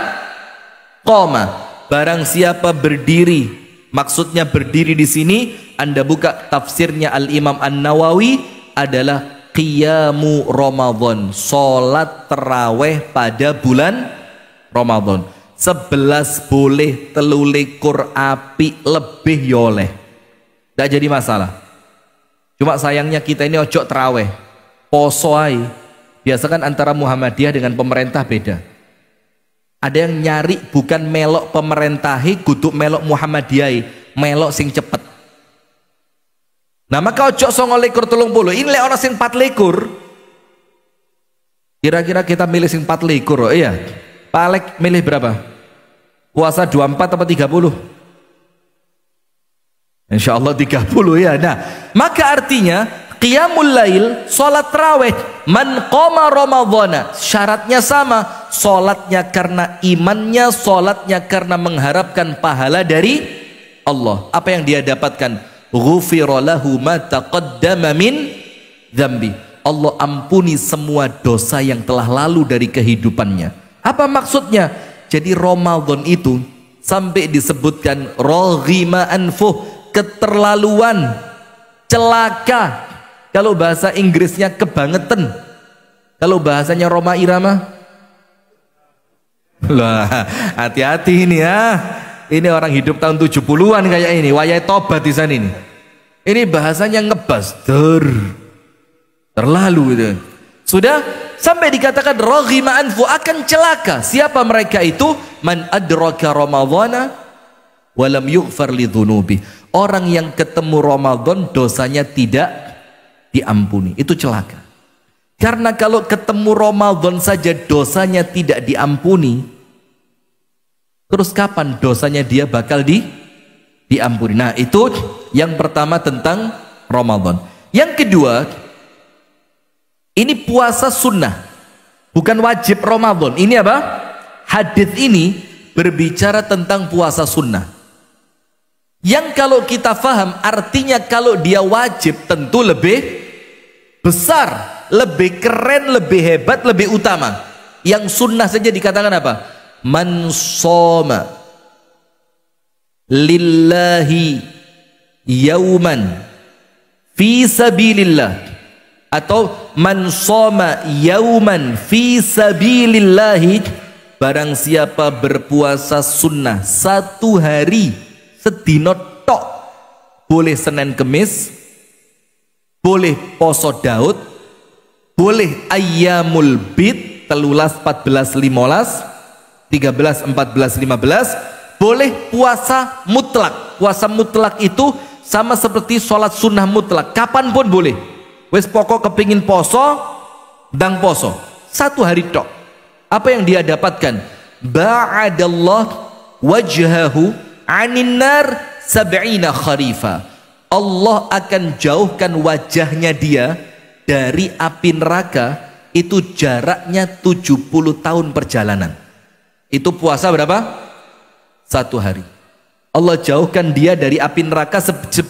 qoma. Barang siapa berdiri, maksudnya berdiri di sini, Anda buka tafsirnya Al-Imam An-Nawawi, adalah qiyamu Ramadan, sholat taraweh pada bulan Ramadan. 11 boleh, 13 api lebih yoleh, tidak jadi masalah. Cuma sayangnya kita ini ojo taraweh, poso ai. Biasa kan antara Muhammadiyah dengan pemerintah beda. Ada yang nyari bukan melok pemerintahi, kudu melok Muhammadiyah, melok sing cepet. Nah, maka ojo 29:30. Ini lek orang sing 24. Kira-kira kita milih sing 24, oh iya. Pak Alek milih berapa? Puasa 24 atau 30? Insya Allah 30 ya. Nah, maka artinya Qiyamul lail, salat tarawih. Man qama ramadhana, syaratnya sama, salatnya karena imannya, salatnya karena mengharapkan pahala dari Allah. Apa yang dia dapatkan? Ghufira lahu ma taqaddama min dzambi. Allah ampuni semua dosa yang telah lalu dari kehidupannya. Apa maksudnya? Jadi Ramadan itu sampai disebutkan raghima anfuh, keterlaluan, celaka. Kalau bahasa Inggrisnya kebangetan. Kalau bahasanya Roma Irama, lah hati-hati ini ya. Ini orang hidup tahun 70-an kayak ini, wayai tobat di sana ini. Ini bahasanya ngebas, terlalu itu. Sudah sampai dikatakan raghima anfu, akan celaka. Siapa mereka itu? Man adraka ramadhana walam yughfar li dhunubi. Orang yang ketemu Ramadan dosanya tidak diampuni, itu celaka. Karena kalau ketemu Ramadan saja dosanya tidak diampuni, terus kapan dosanya dia bakal diampuni? Nah, itu yang pertama tentang Ramadan. Yang kedua, ini puasa sunnah, bukan wajib Ramadan. Ini apa? Hadis ini berbicara tentang puasa sunnah. Yang kalau kita faham artinya kalau dia wajib tentu lebih besar, lebih keren, lebih hebat, lebih utama. Yang sunnah saja dikatakan apa? Man shoma lillahi yauman fi sabilillah, atau man shoma yauman fi sabilillahi, barang siapa berpuasa sunnah satu hari sedino tok, boleh Senin Kemis, boleh poso Daud, boleh ayyamul bid 13, 14, 15, 13, 14, 15, boleh puasa mutlak. Puasa mutlak itu sama seperti sholat sunnah mutlak, kapanpun boleh. Wes pokok kepingin poso, dang poso satu hari tok. Apa yang dia dapatkan? Ba'adallah wajhahu anin nar sab'ina kharifa. Allah akan jauhkan wajahnya dia dari api neraka, itu jaraknya 70 tahun perjalanan. Itu puasa berapa? Satu hari. Allah jauhkan dia dari api neraka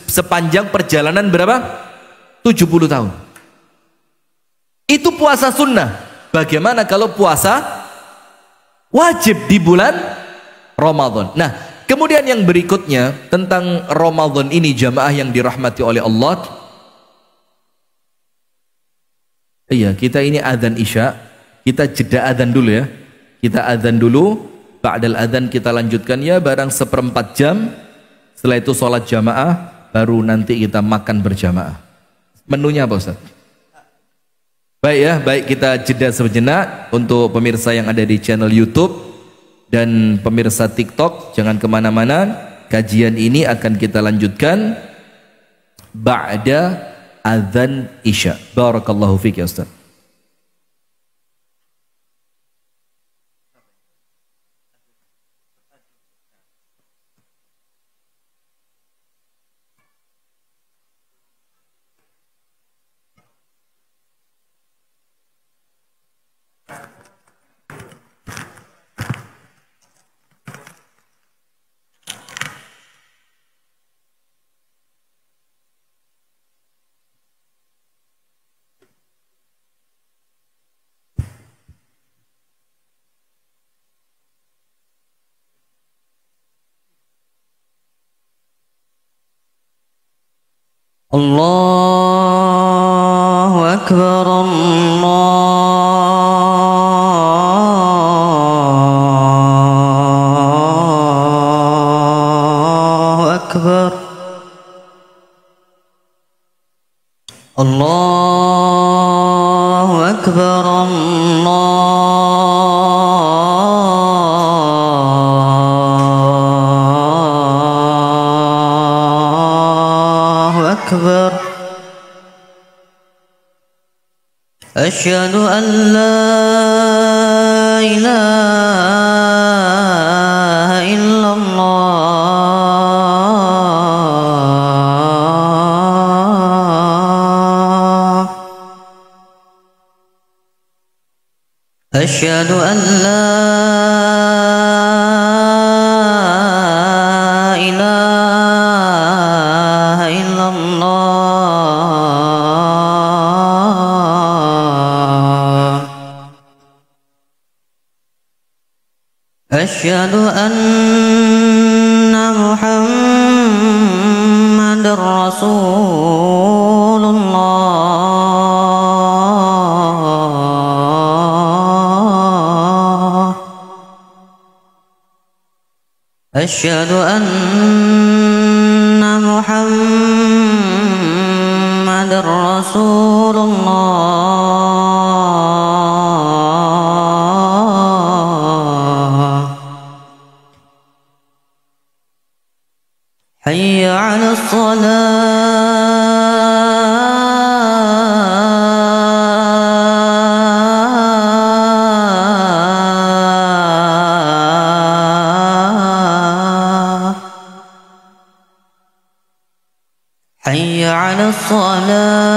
sepanjang perjalanan berapa? 70 tahun. Itu puasa sunnah. Bagaimana kalau puasa wajib di bulan Ramadan? Nah, kemudian yang berikutnya tentang Ramadan ini, jamaah yang dirahmati oleh Allah. Iya, kita ini adzan Isya, kita jeda adzan dulu ya. Kita adzan dulu, ba'dal adzan kita lanjutkan ya, barang 1/4 jam. Setelah itu sholat jamaah, baru nanti kita makan berjamaah. Menunya apa Ustaz? Baik ya, baik, kita jeda sejenak. Untuk pemirsa yang ada di channel YouTube dan pemirsa TikTok, jangan kemana-mana. Kajian ini akan kita lanjutkan ba'da adzan Isya. Barakallahu fiik ya Ustaz. Allahu Akbar, Allahu Akbar, Allahu Akbar, Allahu Akbar. Asyhadu an la ilaha illallah أشهد أن لا إله إلا الله أشهد أن محمد رسول الله أشهد أن محمد رسول الله حي على الصلاة حي على الصلاة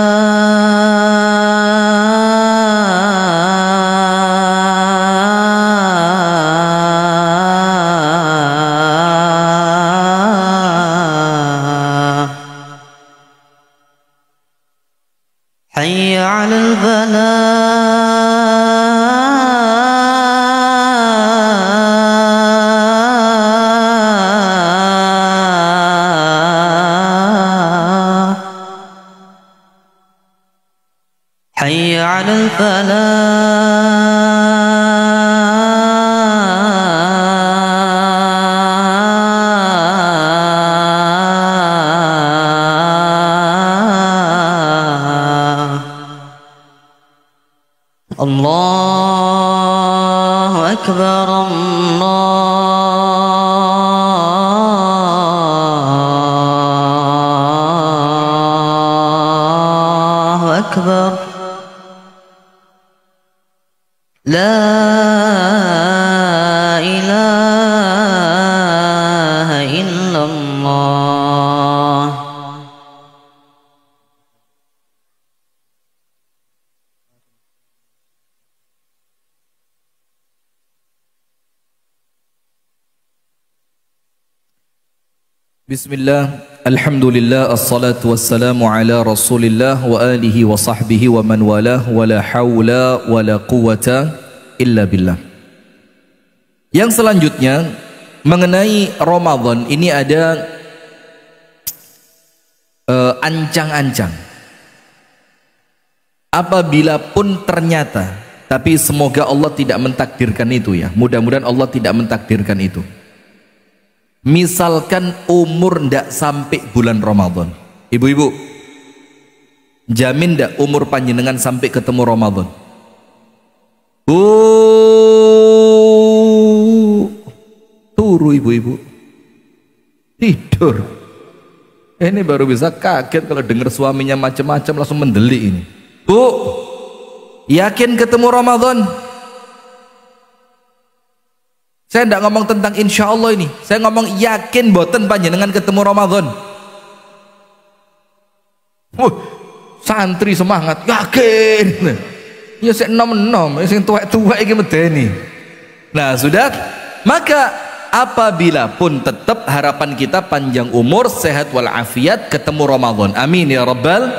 حي على الفلاح حي على الفلاح الله أكبر الله أكبر لا إله إلا الله Bismillah, alhamdulillah, assalatu wassalamu ala rasulillah wa alihi wa sahbihi wa man walah wa la hawla wa la quwata illa billah. Yang selanjutnya mengenai Ramadan ini ada ancang-ancang. Apabila pun ternyata, tapi semoga Allah tidak mentakdirkan itu ya, mudah-mudahan Allah tidak mentakdirkan itu. Misalkan umur ndak sampai bulan Ramadan, ibu-ibu jamin ndak umur panjenengan sampai ketemu Ramadan? Turu ibu-ibu tidur. Ini baru bisa kaget kalau dengar suaminya macam-macam langsung mendelik ini. Bu, yakin ketemu Ramadan? Saya tidak ngomong tentang insya Allah ini, saya ngomong yakin boten panjenengan ketemu Ramadan. Santri semangat, yakin. Ya saya nom-nom, saya tua-tua ini medeni. Nah sudah, maka apabila pun tetap harapan kita panjang umur, sehat walafiat, ketemu Ramadan. Amin ya Rabbal.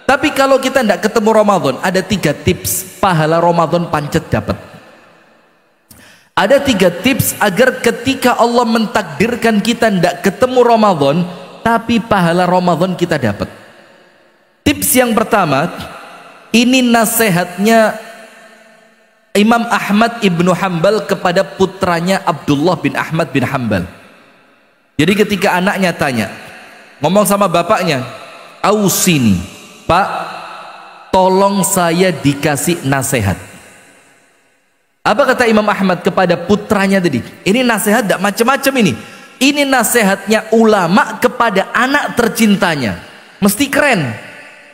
Tapi kalau kita tidak ketemu Ramadan, ada 3 tips pahala Ramadan pancet dapat. Ada 3 tips agar ketika Allah mentakdirkan kita tidak ketemu Ramadan, tapi pahala Ramadan kita dapat. Tips yang pertama, ini nasihatnya Imam Ahmad ibnu Hanbal kepada putranya Abdullah bin Ahmad bin Hanbal. Jadi ketika anaknya tanya, ngomong sama bapaknya, "Ausini, Pak, tolong saya dikasih nasihat." Apa kata Imam Ahmad kepada putranya tadi? Ini nasihat tidak macam-macam ini. Ini nasihatnya ulama kepada anak tercintanya. Mesti keren.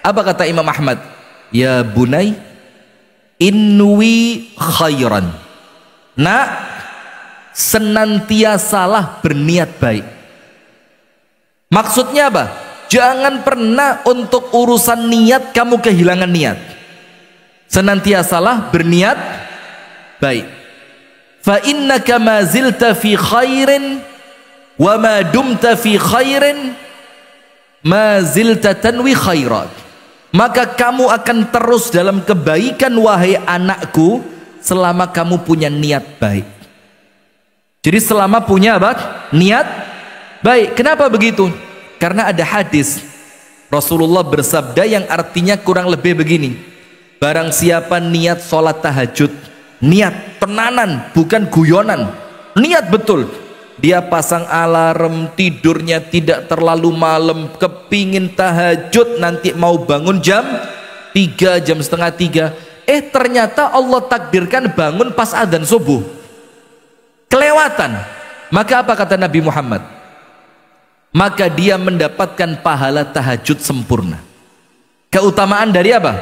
Apa kata Imam Ahmad? Ya bunai, inwi khairan. Nak, senantiasalah berniat baik. Maksudnya apa? Jangan pernah untuk urusan niat kamu kehilangan niat. Senantiasalah berniat baik. Fa innaka ma zilta fi khairin wa ma dumta fi khairin ma zilta tanwi khairat. Maka kamu akan terus dalam kebaikan wahai anakku selama kamu punya niat baik. Jadi selama punya apa? Niat baik. Kenapa begitu? Karena ada hadis Rasulullah bersabda yang artinya kurang lebih begini. Barang siapa niat sholat tahajud, niat tenanan, bukan guyonan, niat betul, dia pasang alarm, tidurnya tidak terlalu malam, kepingin tahajud, nanti mau bangun jam 3, jam setengah 3, ternyata Allah takdirkan bangun pas adzan subuh, kelewatan. Maka apa kata Nabi Muhammad? Maka dia mendapatkan pahala tahajud sempurna. Keutamaan dari apa?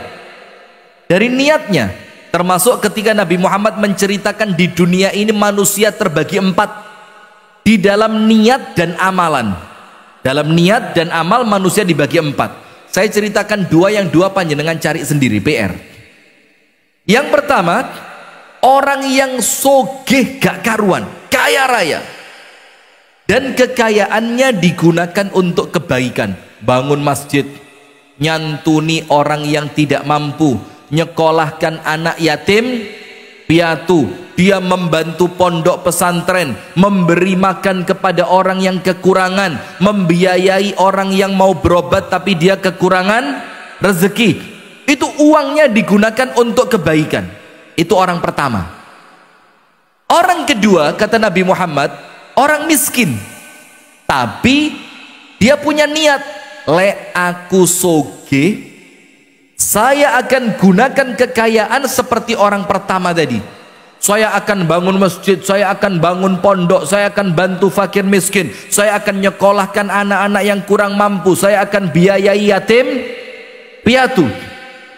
Dari niatnya. Termasuk ketika Nabi Muhammad menceritakan di dunia ini manusia terbagi 4 di dalam niat dan amalan. Dalam niat dan amal manusia dibagi 4. Saya ceritakan 2, yang 2 panjenengan cari sendiri, PR. Yang pertama, orang yang sogeh gak karuan, kaya raya, dan kekayaannya digunakan untuk kebaikan, bangun masjid, nyantuni orang yang tidak mampu, nyekolahkan anak yatim piatu, dia membantu pondok pesantren, memberi makan kepada orang yang kekurangan, membiayai orang yang mau berobat tapi dia kekurangan rezeki. Itu uangnya digunakan untuk kebaikan. Itu orang pertama. Orang kedua, kata Nabi Muhammad, orang miskin tapi dia punya niat, le aku soge, saya akan gunakan kekayaan seperti orang pertama tadi. Saya akan bangun masjid, saya akan bangun pondok, saya akan bantu fakir miskin, saya akan nyekolahkan anak-anak yang kurang mampu, saya akan biayai yatim piatu.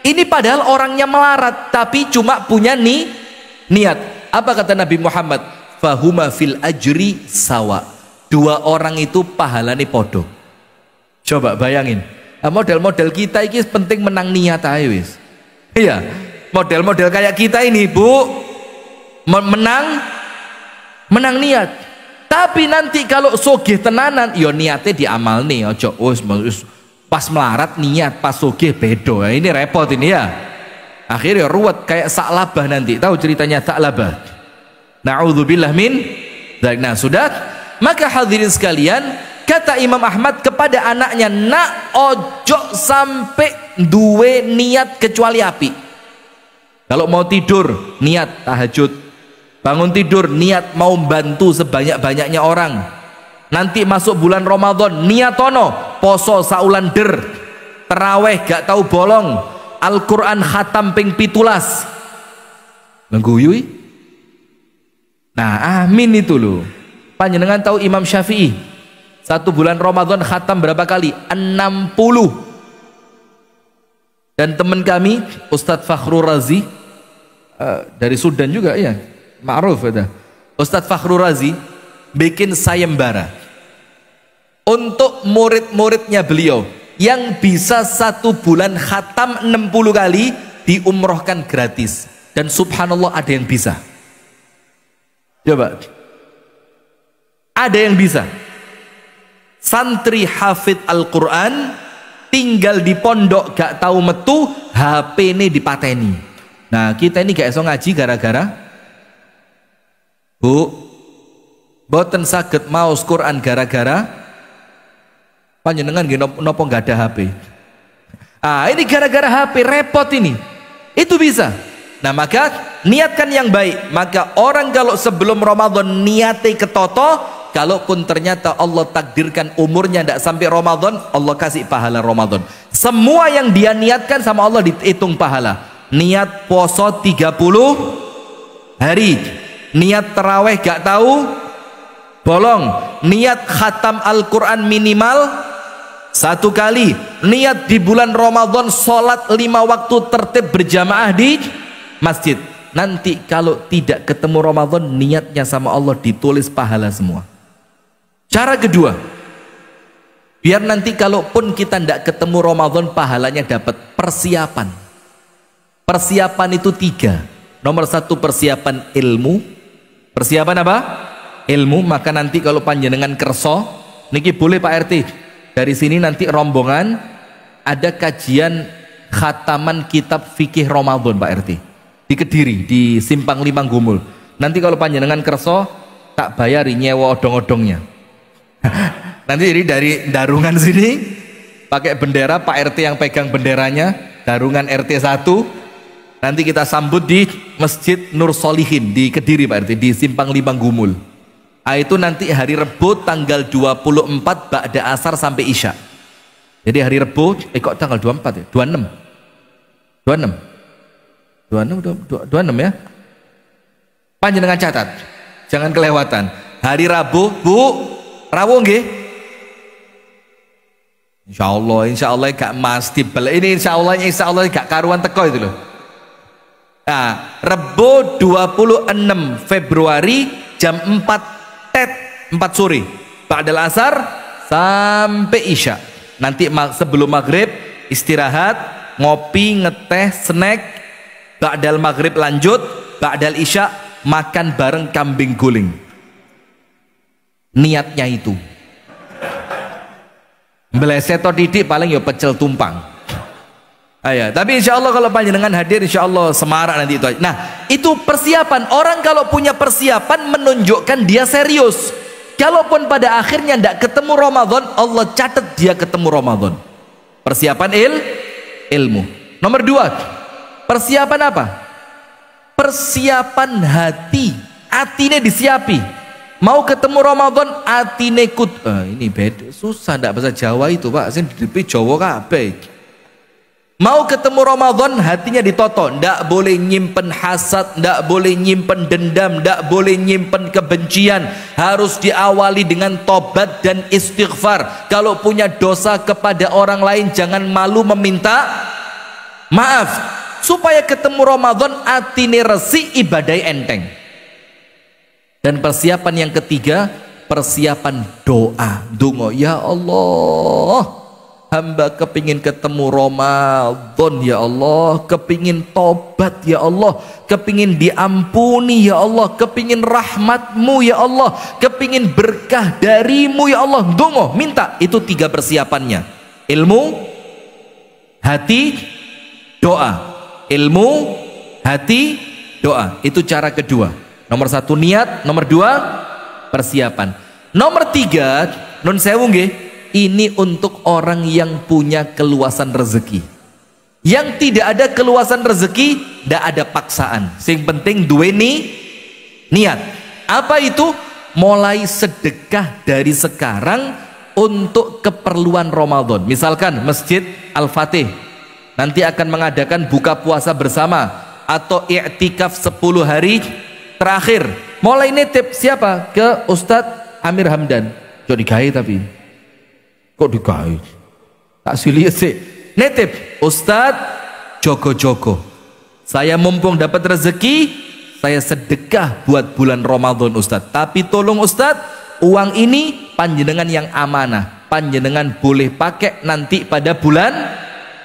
Ini padahal orangnya melarat tapi cuma punya niat. Apa kata Nabi Muhammad? Fahuma fil ajri sawa. 2 orang itu pahalane podo. Coba bayangin. Model-model kita ini penting menang niat aja wis. Iya, model-model kayak kita ini Bu, menang niat. Tapi nanti kalau sogeh tenanan, yo niatnya diamal nih, ojo pas melarat niat, pas sogeh bedo. Ini repot ini ya. Akhirnya ruwet kayak Sa'labah nanti. Tahu ceritanya Sa'labah? Na'udzubillah min. Nah sudah, maka hadirin sekalian, kata Imam Ahmad kepada anaknya, nak ojo sampai duwe niat kecuali api. Kalau mau tidur niat tahajud, bangun tidur niat mau bantu sebanyak-banyaknya orang. Nanti masuk bulan Ramadan niatono poso saulan der, teraweh gak tahu bolong, Al-Quran khatam ping 17 mengguyui. Nah amin itu loh. Panjenengan tahu Imam Syafi'i 1 bulan Ramadan khatam berapa kali? 60. Dan teman kami Ustadz Fakhrul Razi dari Sudan juga ya, ma'ruf ada. Ustadz Fakhrul Razi bikin sayembara untuk murid-muridnya beliau yang bisa 1 bulan khatam 60 kali diumrohkan gratis. Dan subhanallah ada yang bisa. Coba, ada yang bisa. Santri hafid Al-Quran tinggal di pondok gak tahu metu, HP ini dipateni. Nah kita ini gak iso ngaji gara-gara Bu, boten saged maos Quran gara-gara panjenengan nopo gak ada HP. Ini gara-gara HP, repot ini. Itu bisa. Nah maka niatkan yang baik. Maka orang kalau sebelum Ramadan niatnya ketoto, kalaupun ternyata Allah takdirkan umurnya tidak sampai Ramadan, Allah kasih pahala Ramadan. Semua yang dia niatkan sama Allah dihitung pahala. Niat poso 30 hari, niat terawih gak tahu bolong, niat khatam Al-Quran minimal 1 kali, niat di bulan Ramadan sholat 5 waktu tertib berjamaah di masjid. Nanti kalau tidak ketemu Ramadan, niatnya sama Allah ditulis pahala semua. Cara kedua, biar nanti kalaupun kita tidak ketemu Ramadan pahalanya dapat. Persiapan itu 3. Nomor satu persiapan ilmu. Persiapan apa? Ilmu. Maka nanti kalau panjenengan kerso, niki boleh Pak RT. Dari sini nanti rombongan ada kajian khataman kitab fikih Ramadan Pak RT. Di Kediri, di Simpang 5 Gumul. Nanti kalau panjenengan kerso, tak bayari nyewa odong-odongnya. Nanti jadi dari Darungan sini pakai bendera, Pak RT yang pegang benderanya, Darungan RT 1. Nanti kita sambut di Masjid Nur Solihin di Kediri Pak RT, di Simpang 5 Gumul. Itu nanti hari Rebo tanggal 24 ba'da asar sampai Isya. Jadi hari Rebo, kok tanggal 24 ya? 26 ya. Panjenengan catat, jangan kelewatan. Hari Rabu, Bu, Rabu nggih? Insya Allah gak mesti balik. Ini insya Allah gak karuan teko itu loh. Nah, Rebo 26 Februari jam 4 tet 4 sore ba'dal asar sampai Isya. Nanti sebelum maghrib istirahat, ngopi, ngeteh, snack. Ba'dal maghrib lanjut, ba'dal Isya makan bareng kambing guling. Niatnya itu. Beleseto didik paling ya pecel tumpang. Ya, tapi insya Allah kalau panjenengan hadir, insya Allah semarak nanti itu. Nah, itu persiapan. Orang kalau punya persiapan menunjukkan dia serius. Kalaupun pada akhirnya tidak ketemu Ramadan, Allah catat dia ketemu Ramadan. Persiapan ilmu. Nomor 2, persiapan apa? Persiapan hati. Atine disiapi. Mau ketemu Ramadan, atine kut. Ini beda, susah tidak bahasa Jawa itu Pak. Saya di Jawa kabeh. Mau ketemu Ramadan, hatinya ditoto. Ndak boleh nyimpen hasad, ndak boleh nyimpen dendam, ndak boleh nyimpen kebencian. Harus diawali dengan tobat dan istighfar. Kalau punya dosa kepada orang lain, jangan malu meminta maaf. Supaya ketemu Ramadan, atine resi, ibadah enteng. Dan persiapan yang ketiga, persiapan doa. Dungo, ya Allah, hamba kepingin ketemu Ramadan ya Allah, kepingin tobat ya Allah, kepingin diampuni ya Allah, kepingin rahmatmu ya Allah, kepingin berkah darimu ya Allah. Dongo, minta. Itu 3 persiapannya. Ilmu, hati, doa. Ilmu, hati, doa. Itu cara kedua. Nomor 1 niat, nomor 2 persiapan. Nomor 3, nun sewu nggih, ini untuk orang yang punya keluasan rezeki. Yang tidak ada keluasan rezeki, tidak ada paksaan. Yang penting duweni niat. Apa itu? Mulai sedekah dari sekarang untuk keperluan Ramadan. Misalkan Masjid Al-Fatih nanti akan mengadakan buka puasa bersama atau i'tikaf 10 hari terakhir. Mulai nitip siapa? Ke Ustadz Amir Hamdan. Jadi digawe tapi kok digawe? Tak silih sih. Nitip Ustadz Joko-Joko. Saya mumpung dapat rezeki, saya sedekah buat bulan Ramadan Ustadz. Tapi tolong Ustadz, uang ini panjenengan yang amanah. Panjenengan boleh pakai nanti pada bulan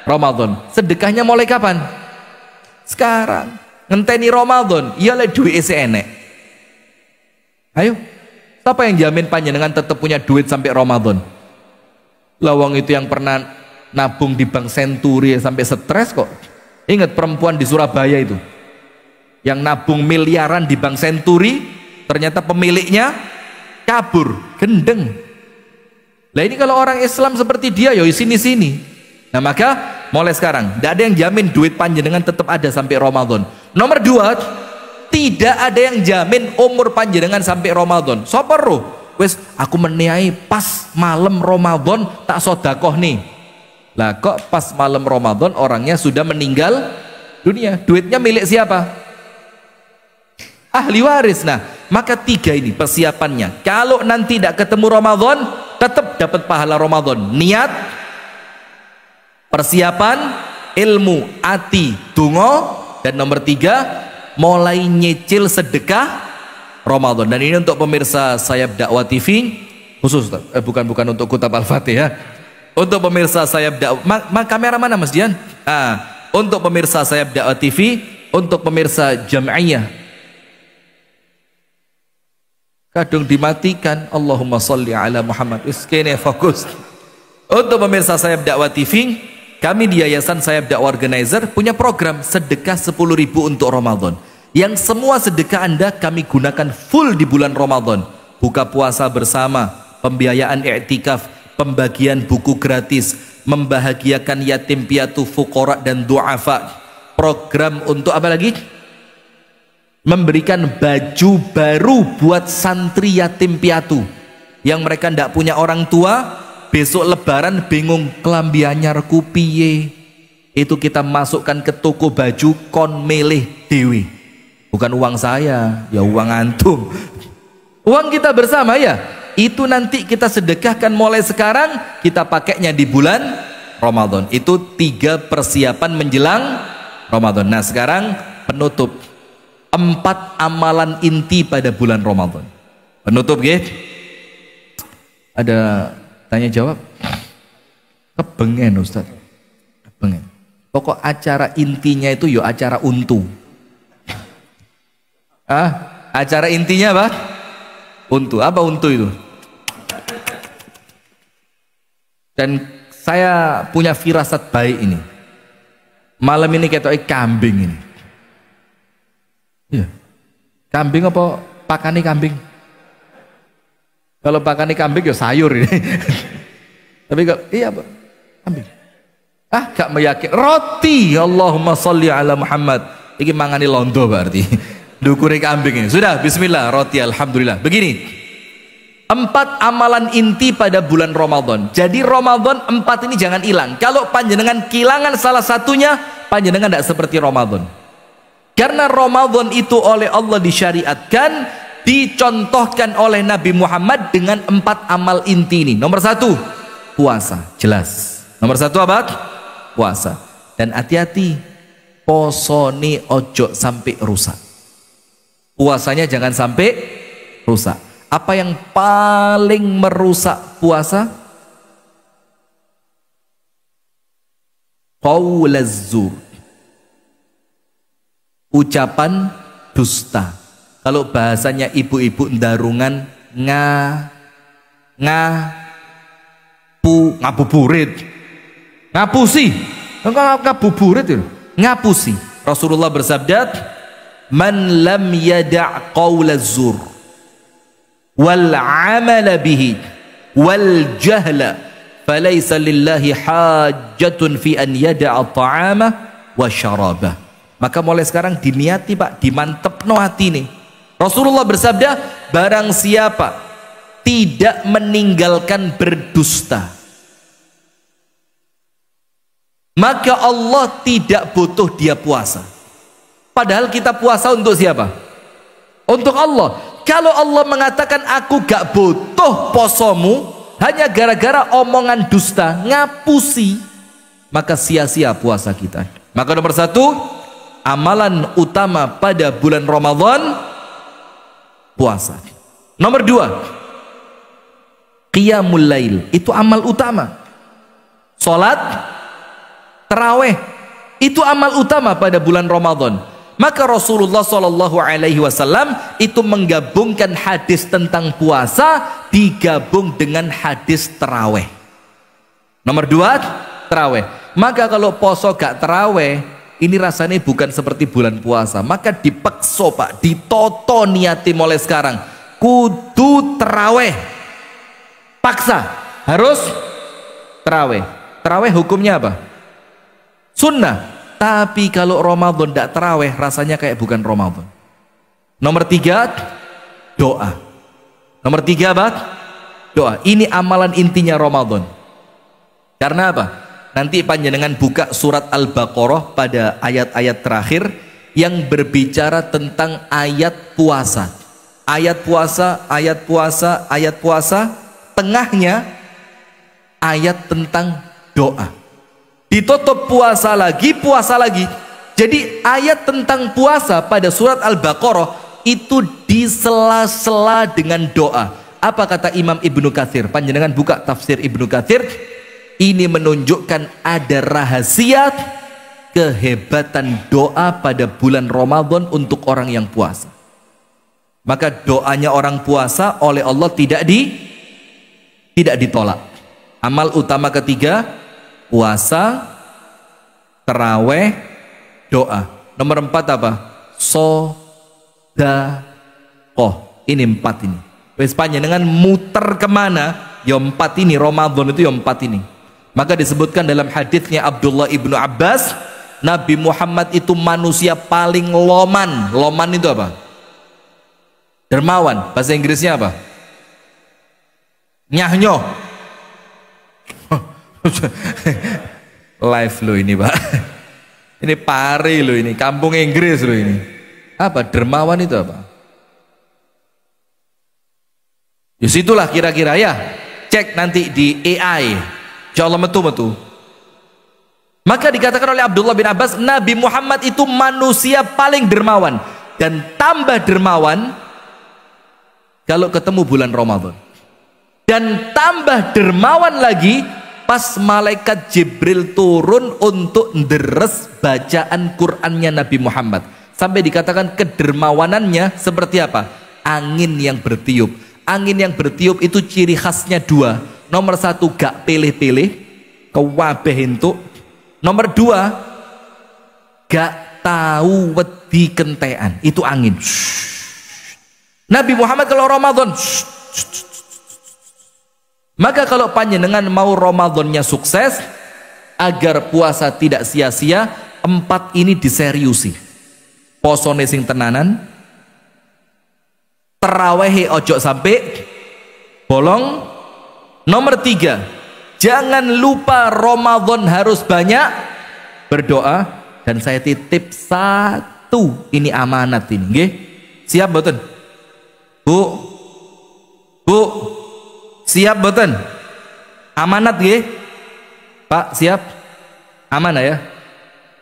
Ramadan. Sedekahnya mulai kapan? Sekarang. Ngenteni Ramadan, iyalah duit isi enek. Ayo, siapa yang jamin panjenengan tetap punya duit sampai Ramadan? Lawang itu yang pernah nabung di Bank Senturi sampai stres kok. Ingat perempuan di Surabaya itu yang nabung miliaran di Bank Senturi, ternyata pemiliknya kabur, gendeng. Lah ini kalau orang Islam seperti dia, ya sini-sini. Nah maka mulai sekarang tidak ada yang jamin duit panjenengan tetap ada sampai Ramadan. Nomor 2, tidak ada yang jamin umur panjenengan sampai Ramadan. Sapa roh? Wes aku meniai pas malam Ramadan tak sodakoh nih. Lah kok pas malam Ramadan orangnya sudah meninggal dunia. Duitnya milik siapa? Ahli waris. Nah maka 3 ini persiapannya. Kalau nanti tidak ketemu Ramadan, tetap dapat pahala Ramadan. Niat, persiapan, ilmu, ati, dungo. Dan nomor 3, mulai nyicil sedekah Ramadan. Dan ini untuk pemirsa Sayap Dakwah TV khusus, bukan untuk Kutab Al-Fatih ya. Untuk pemirsa Sayap Dakwah, kamera mana Mas Dian? Untuk pemirsa Sayap Dakwah TV, untuk pemirsa Jam'iyah kadung dimatikan. Allahumma sholli ala Muhammad. Kene fokus. Untuk pemirsa Sayap Dakwah TV, kami di Yayasan Sayap Dakwah Organizer punya program sedekah 10.000 untuk Ramadan, yang semua sedekah Anda kami gunakan full di bulan Ramadan. Buka puasa bersama, pembiayaan i'tikaf, pembagian buku gratis, membahagiakan yatim piatu, fuqara dan du'afa. Program untuk apa lagi? Memberikan baju baru buat santri yatim piatu yang mereka tidak punya orang tua, besok lebaran bingung kelambi anyarku piye. Itu kita masukkan ke toko baju kon milih dewi. Bukan uang saya, ya uang antum. Uang kita bersama ya. Itu nanti kita sedekahkan mulai sekarang, kita pakainya di bulan Ramadan. Itu 3 persiapan menjelang Ramadan. Nah sekarang penutup, 4 amalan inti pada bulan Ramadan. Penutup ya. Ada tanya jawab? Kebengen Ustaz. Kebengen. Pokok acara intinya itu yo acara untu. Acara intinya apa? Untu. Apa untu itu? Dan saya punya firasat baik ini. Malam ini ketoknya kambing ini. Iya. Kambing apa pakani kambing? Kalau pakani kambing ya sayur ini. Tapi kalau iya Pak, kambing. Gak meyakin. Roti. Allahumma sholli ala Muhammad. Ini mangani londo berarti. Dukuri kambing ini. Sudah, bismillah, roti, alhamdulillah. Begini, 4 amalan inti pada bulan Ramadan. Jadi Ramadan 4 ini jangan hilang. Kalau panjenengan kehilangan salah satunya, panjenengan tidak seperti Ramadan. Karena Ramadan itu oleh Allah disyariatkan, dicontohkan oleh Nabi Muhammad dengan 4 amal inti ini. Nomor 1, puasa, jelas. Nomor 1 apa? Puasa. Dan hati-hati, posone ojo sampai rusak. Puasanya jangan sampai rusak. Apa yang paling merusak puasa? Qaulaz zur, ucapan dusta. Kalau bahasanya ibu-ibu ndarungan, ngabuburit, ngapusi, ngabuburit itu, ngapusi. Rasulullah bersabda, man lam yada' qaulaz zur wal amala bihi wal jahla falaysa lillahi hajatun fi an yada'a ta'ama wa syarabah. Maka mulai sekarang diniati Pak, dimantepno hati nih. Rasulullah bersabda, barang siapa tidak meninggalkan berdusta, maka Allah tidak butuh dia puasa. Padahal kita puasa untuk siapa? Untuk Allah. Kalau Allah mengatakan aku gak butuh posomu hanya gara-gara omongan dusta, ngapusi, maka sia-sia puasa kita. Maka nomor 1, amalan utama pada bulan Ramadan, puasa. Nomor 2, qiyamul lail. Itu amal utama. Salat tarawih itu amal utama pada bulan Ramadan. Maka Rasulullah SAW itu menggabungkan hadis tentang puasa digabung dengan hadis tarawih. Nomor 2, tarawih. Maka kalau poso gak tarawih, ini rasanya bukan seperti bulan puasa. Maka dipekso Pak, ditoto niati mulai sekarang, kudu tarawih. Paksa, harus tarawih. Tarawih hukumnya apa? Sunnah. Tapi kalau Ramadan tidak taraweh, rasanya kayak bukan Ramadan. Nomor 3, doa. Nomor 3 apa? Doa. Ini amalan intinya Ramadan. Karena apa? Nanti panjenengan buka surat Al-Baqarah pada ayat-ayat terakhir yang berbicara tentang ayat puasa. Ayat puasa, ayat puasa, ayat puasa. Tengahnya ayat tentang doa. Ditutup puasa lagi, puasa lagi. Jadi ayat tentang puasa pada surat Al-Baqarah itu disela-sela dengan doa. Apa kata Imam Ibnu Katsir? Panjenengan buka tafsir Ibnu Katsir. Ini menunjukkan ada rahasia kehebatan doa pada bulan Ramadan untuk orang yang puasa. Maka doanya orang puasa oleh Allah tidak ditolak. Amal utama ketiga, puasa, taraweh, doa. Nomor 4 apa? Sedekah. Ini 4 ini. Wes panjenengan muter kemana? Ya 4 ini, Ramadan itu ya 4 ini. Maka disebutkan dalam hadisnya Abdullah ibnu Abbas, Nabi Muhammad itu manusia paling loman. Loman itu apa? Dermawan. Bahasa Inggrisnya apa? Nyahnyo. Live lo ini, Pak. Ini pari lo ini, kampung Inggris lo ini. Apa? Dermawan itu apa? Ya situlah kira-kira ya. Cek nanti di AI. Insyaallah metu-metu. Maka dikatakan oleh Abdullah bin Abbas, Nabi Muhammad itu manusia paling dermawan, dan tambah dermawan kalau ketemu bulan Ramadan. Dan tambah dermawan lagi pas malaikat Jibril turun untuk deres bacaan Qur'annya Nabi Muhammad. Sampai dikatakan kedermawanannya seperti apa? Angin yang bertiup. Angin yang bertiup itu ciri khasnya 2. Nomor 1, gak pilih-pilih, kewabeh entuk. Nomor 2, gak tahu wedi kentean. Itu angin. Nabi Muhammad kalau Ramadan, maka kalau panjenengan mau Ramadannya sukses, agar puasa tidak sia-sia, 4 ini diseriusi. Posone sing tenanan, terawehe ojo sampai bolong. Nomor 3, jangan lupa Ramadan harus banyak berdoa. Dan saya titip 1, ini amanat ini, nggih. Siap mboten? Bu, siap mboten? Amanat nggih? Pak, siap? Amanah ya?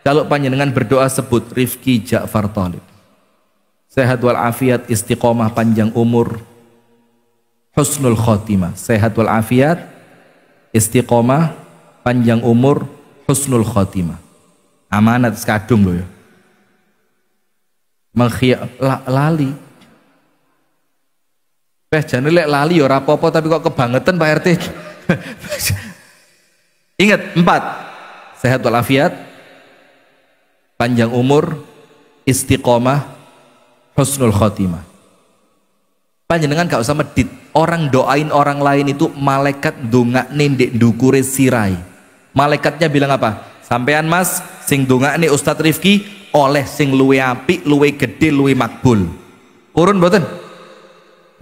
Kalau panjenengan berdoa sebut Rifki Ja'far Thalib, sehat walafiat, istiqomah, panjang umur, husnul khotimah. Sehat walafiat, istiqomah, panjang umur, husnul khotimah. Amanat sekadung loh ya. Lali. Jangan lek lali ya ora apa-apa, tapi kok kebangetan Pak RT. Ingat 4. Sehat walafiat, panjang umur, istiqomah, husnul khotimah. Panjenengan gak usah medit. Orang doain orang lain itu malaikat ndongakne ndek ndukure sirai. Malaikatnya bilang apa? Sampean Mas sing ndongakne Ustadz Rifki oleh sing luwe apik, luwe gede, luwe makbul. Urun mboten?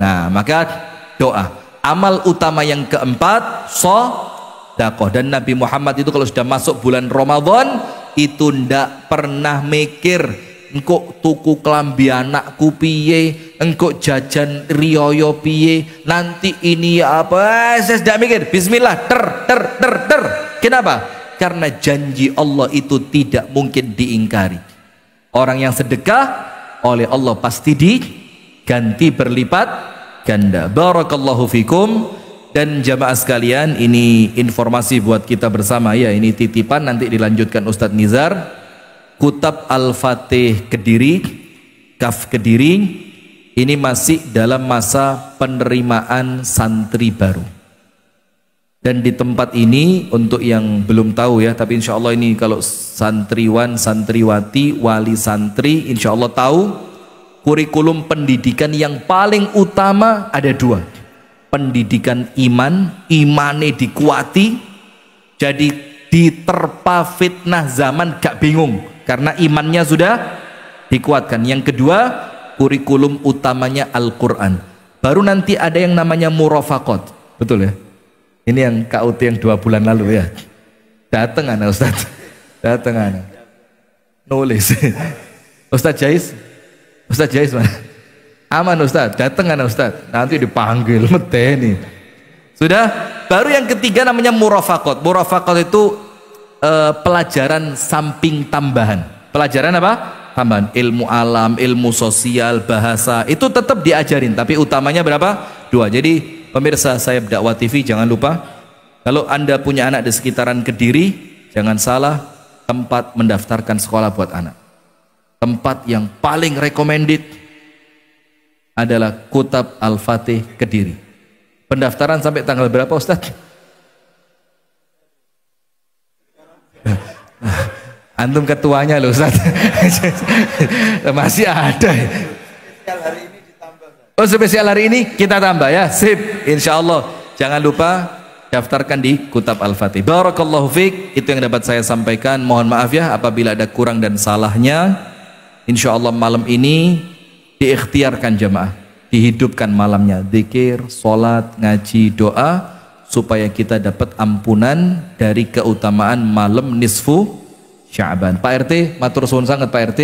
Nah, maka doa. Amal utama yang keempat, sedekah. Dan Nabi Muhammad itu kalau sudah masuk bulan Ramadan itu ndak pernah mikir engkau tuku kelambi anakku piye, engkau jajan riyoyo piye, nanti ini apa, saya tidak mikir. Bismillah, ter. Kenapa? Karena janji Allah itu tidak mungkin diingkari. Orang yang sedekah oleh Allah pasti diganti berlipat ganda. Barakallahu fikum. Dan jamaah sekalian, ini informasi buat kita bersama ya, ini titipan, nanti dilanjutkan Ustadz Nizar. Kutab Al-Fatih Kediri, Kaf Kediri, ini masih dalam masa penerimaan santri baru. Dan di tempat ini, untuk yang belum tahu ya, tapi insya Allah ini kalau santriwan, santriwati, wali santri, insya Allah tahu, kurikulum pendidikan yang paling utama ada 2. Pendidikan iman, imane dikuati, jadi diterpa fitnah zaman gak bingung, karena imannya sudah dikuatkan. Yang kedua, kurikulum utamanya Al-Quran. Baru nanti ada yang namanya murafaqat. Betul ya? Ini yang KUT yang 2 bulan lalu ya. Dateng anak Ustadz. Dateng anak. Nulis. Ustadz Jais mana? Aman Ustadz. Dateng anak Ustadz. Nanti dipanggil medeni. Sudah? Baru yang ketiga namanya murafaqat. Murafaqat itu pelajaran samping tambahan. Pelajaran apa? Tambahan. Ilmu alam, ilmu sosial, bahasa. Itu tetap diajarin. Tapi utamanya berapa? 2. Jadi pemirsa saya Dakwah TV, jangan lupa. Kalau Anda punya anak di sekitaran Kediri, jangan salah. tempat mendaftarkan sekolah buat anak. Tempat yang paling recommended adalah Kutab Al-Fatih Kediri. Pendaftaran sampai tanggal berapa Ustaz? Antum ketuanya loh Ustaz. Masih ada. Oh spesial hari ini kita tambah ya. Sip, insya Allah. Jangan lupa daftarkan di Kutab Al-Fatih. Barakallahu fiik. Itu yang dapat saya sampaikan. Mohon maaf ya apabila ada kurang dan salahnya. Insya Allah malam ini diikhtiarkan jemaah, dihidupkan malamnya, zikir, sholat, ngaji, doa, supaya kita dapat ampunan dari keutamaan malam nisfu Sya'ban. Pak RT, matur suwun sangat Pak RT.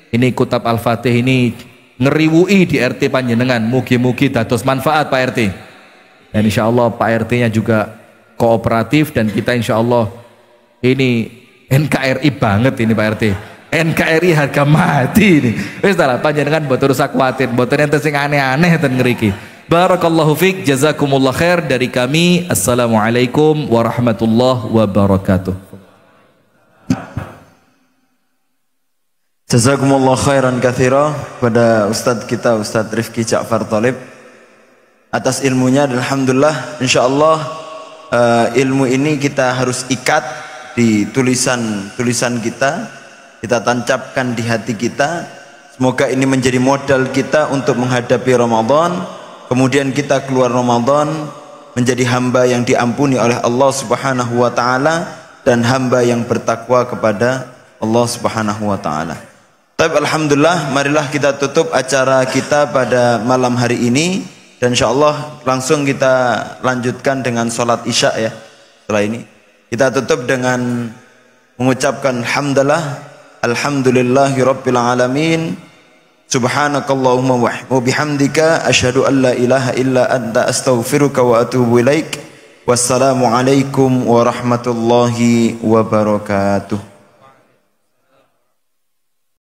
Ini Kutab Al-Fatih ini ngeriwui di RT panjenengan. Mugi-mugi dados manfaat Pak RT. Dan insya Allah Pak RT-nya juga kooperatif dan kita insya Allah ini NKRI banget ini Pak RT. NKRI harga mati ini. Wis lah panjenengan mboten usah kuwatir, mboten enten sing aneh-aneh ten ngriki. Barakallahu fiik, jazakumullah khair dari kami. Assalamualaikum warahmatullahi wabarakatuh. Jazakumullah khairan katsira pada Ustadz kita Ustadz Rifki Ja'far Thalib atas ilmunya dan alhamdulillah insyaallah ilmu ini kita harus ikat di tulisan kita tancapkan di hati kita. Semoga ini menjadi modal kita untuk menghadapi Ramadan, kemudian kita keluar Ramadan menjadi hamba yang diampuni oleh Allah Subhanahu wa taala dan hamba yang bertakwa kepada Allah Subhanahu wa taala. Tapi alhamdulillah, marilah kita tutup acara kita pada malam hari ini. Dan insyaallah langsung kita lanjutkan dengan sholat isya ya. Setelah ini kita tutup dengan mengucapkan alhamdulillahi rabbil alamin. Subhanakallahumma wa bihamdika asyhadu an la ilaha illa anta astaghfiruka wa atubu ilaik. Wassalamualaikum warahmatullahi wabarakatuh.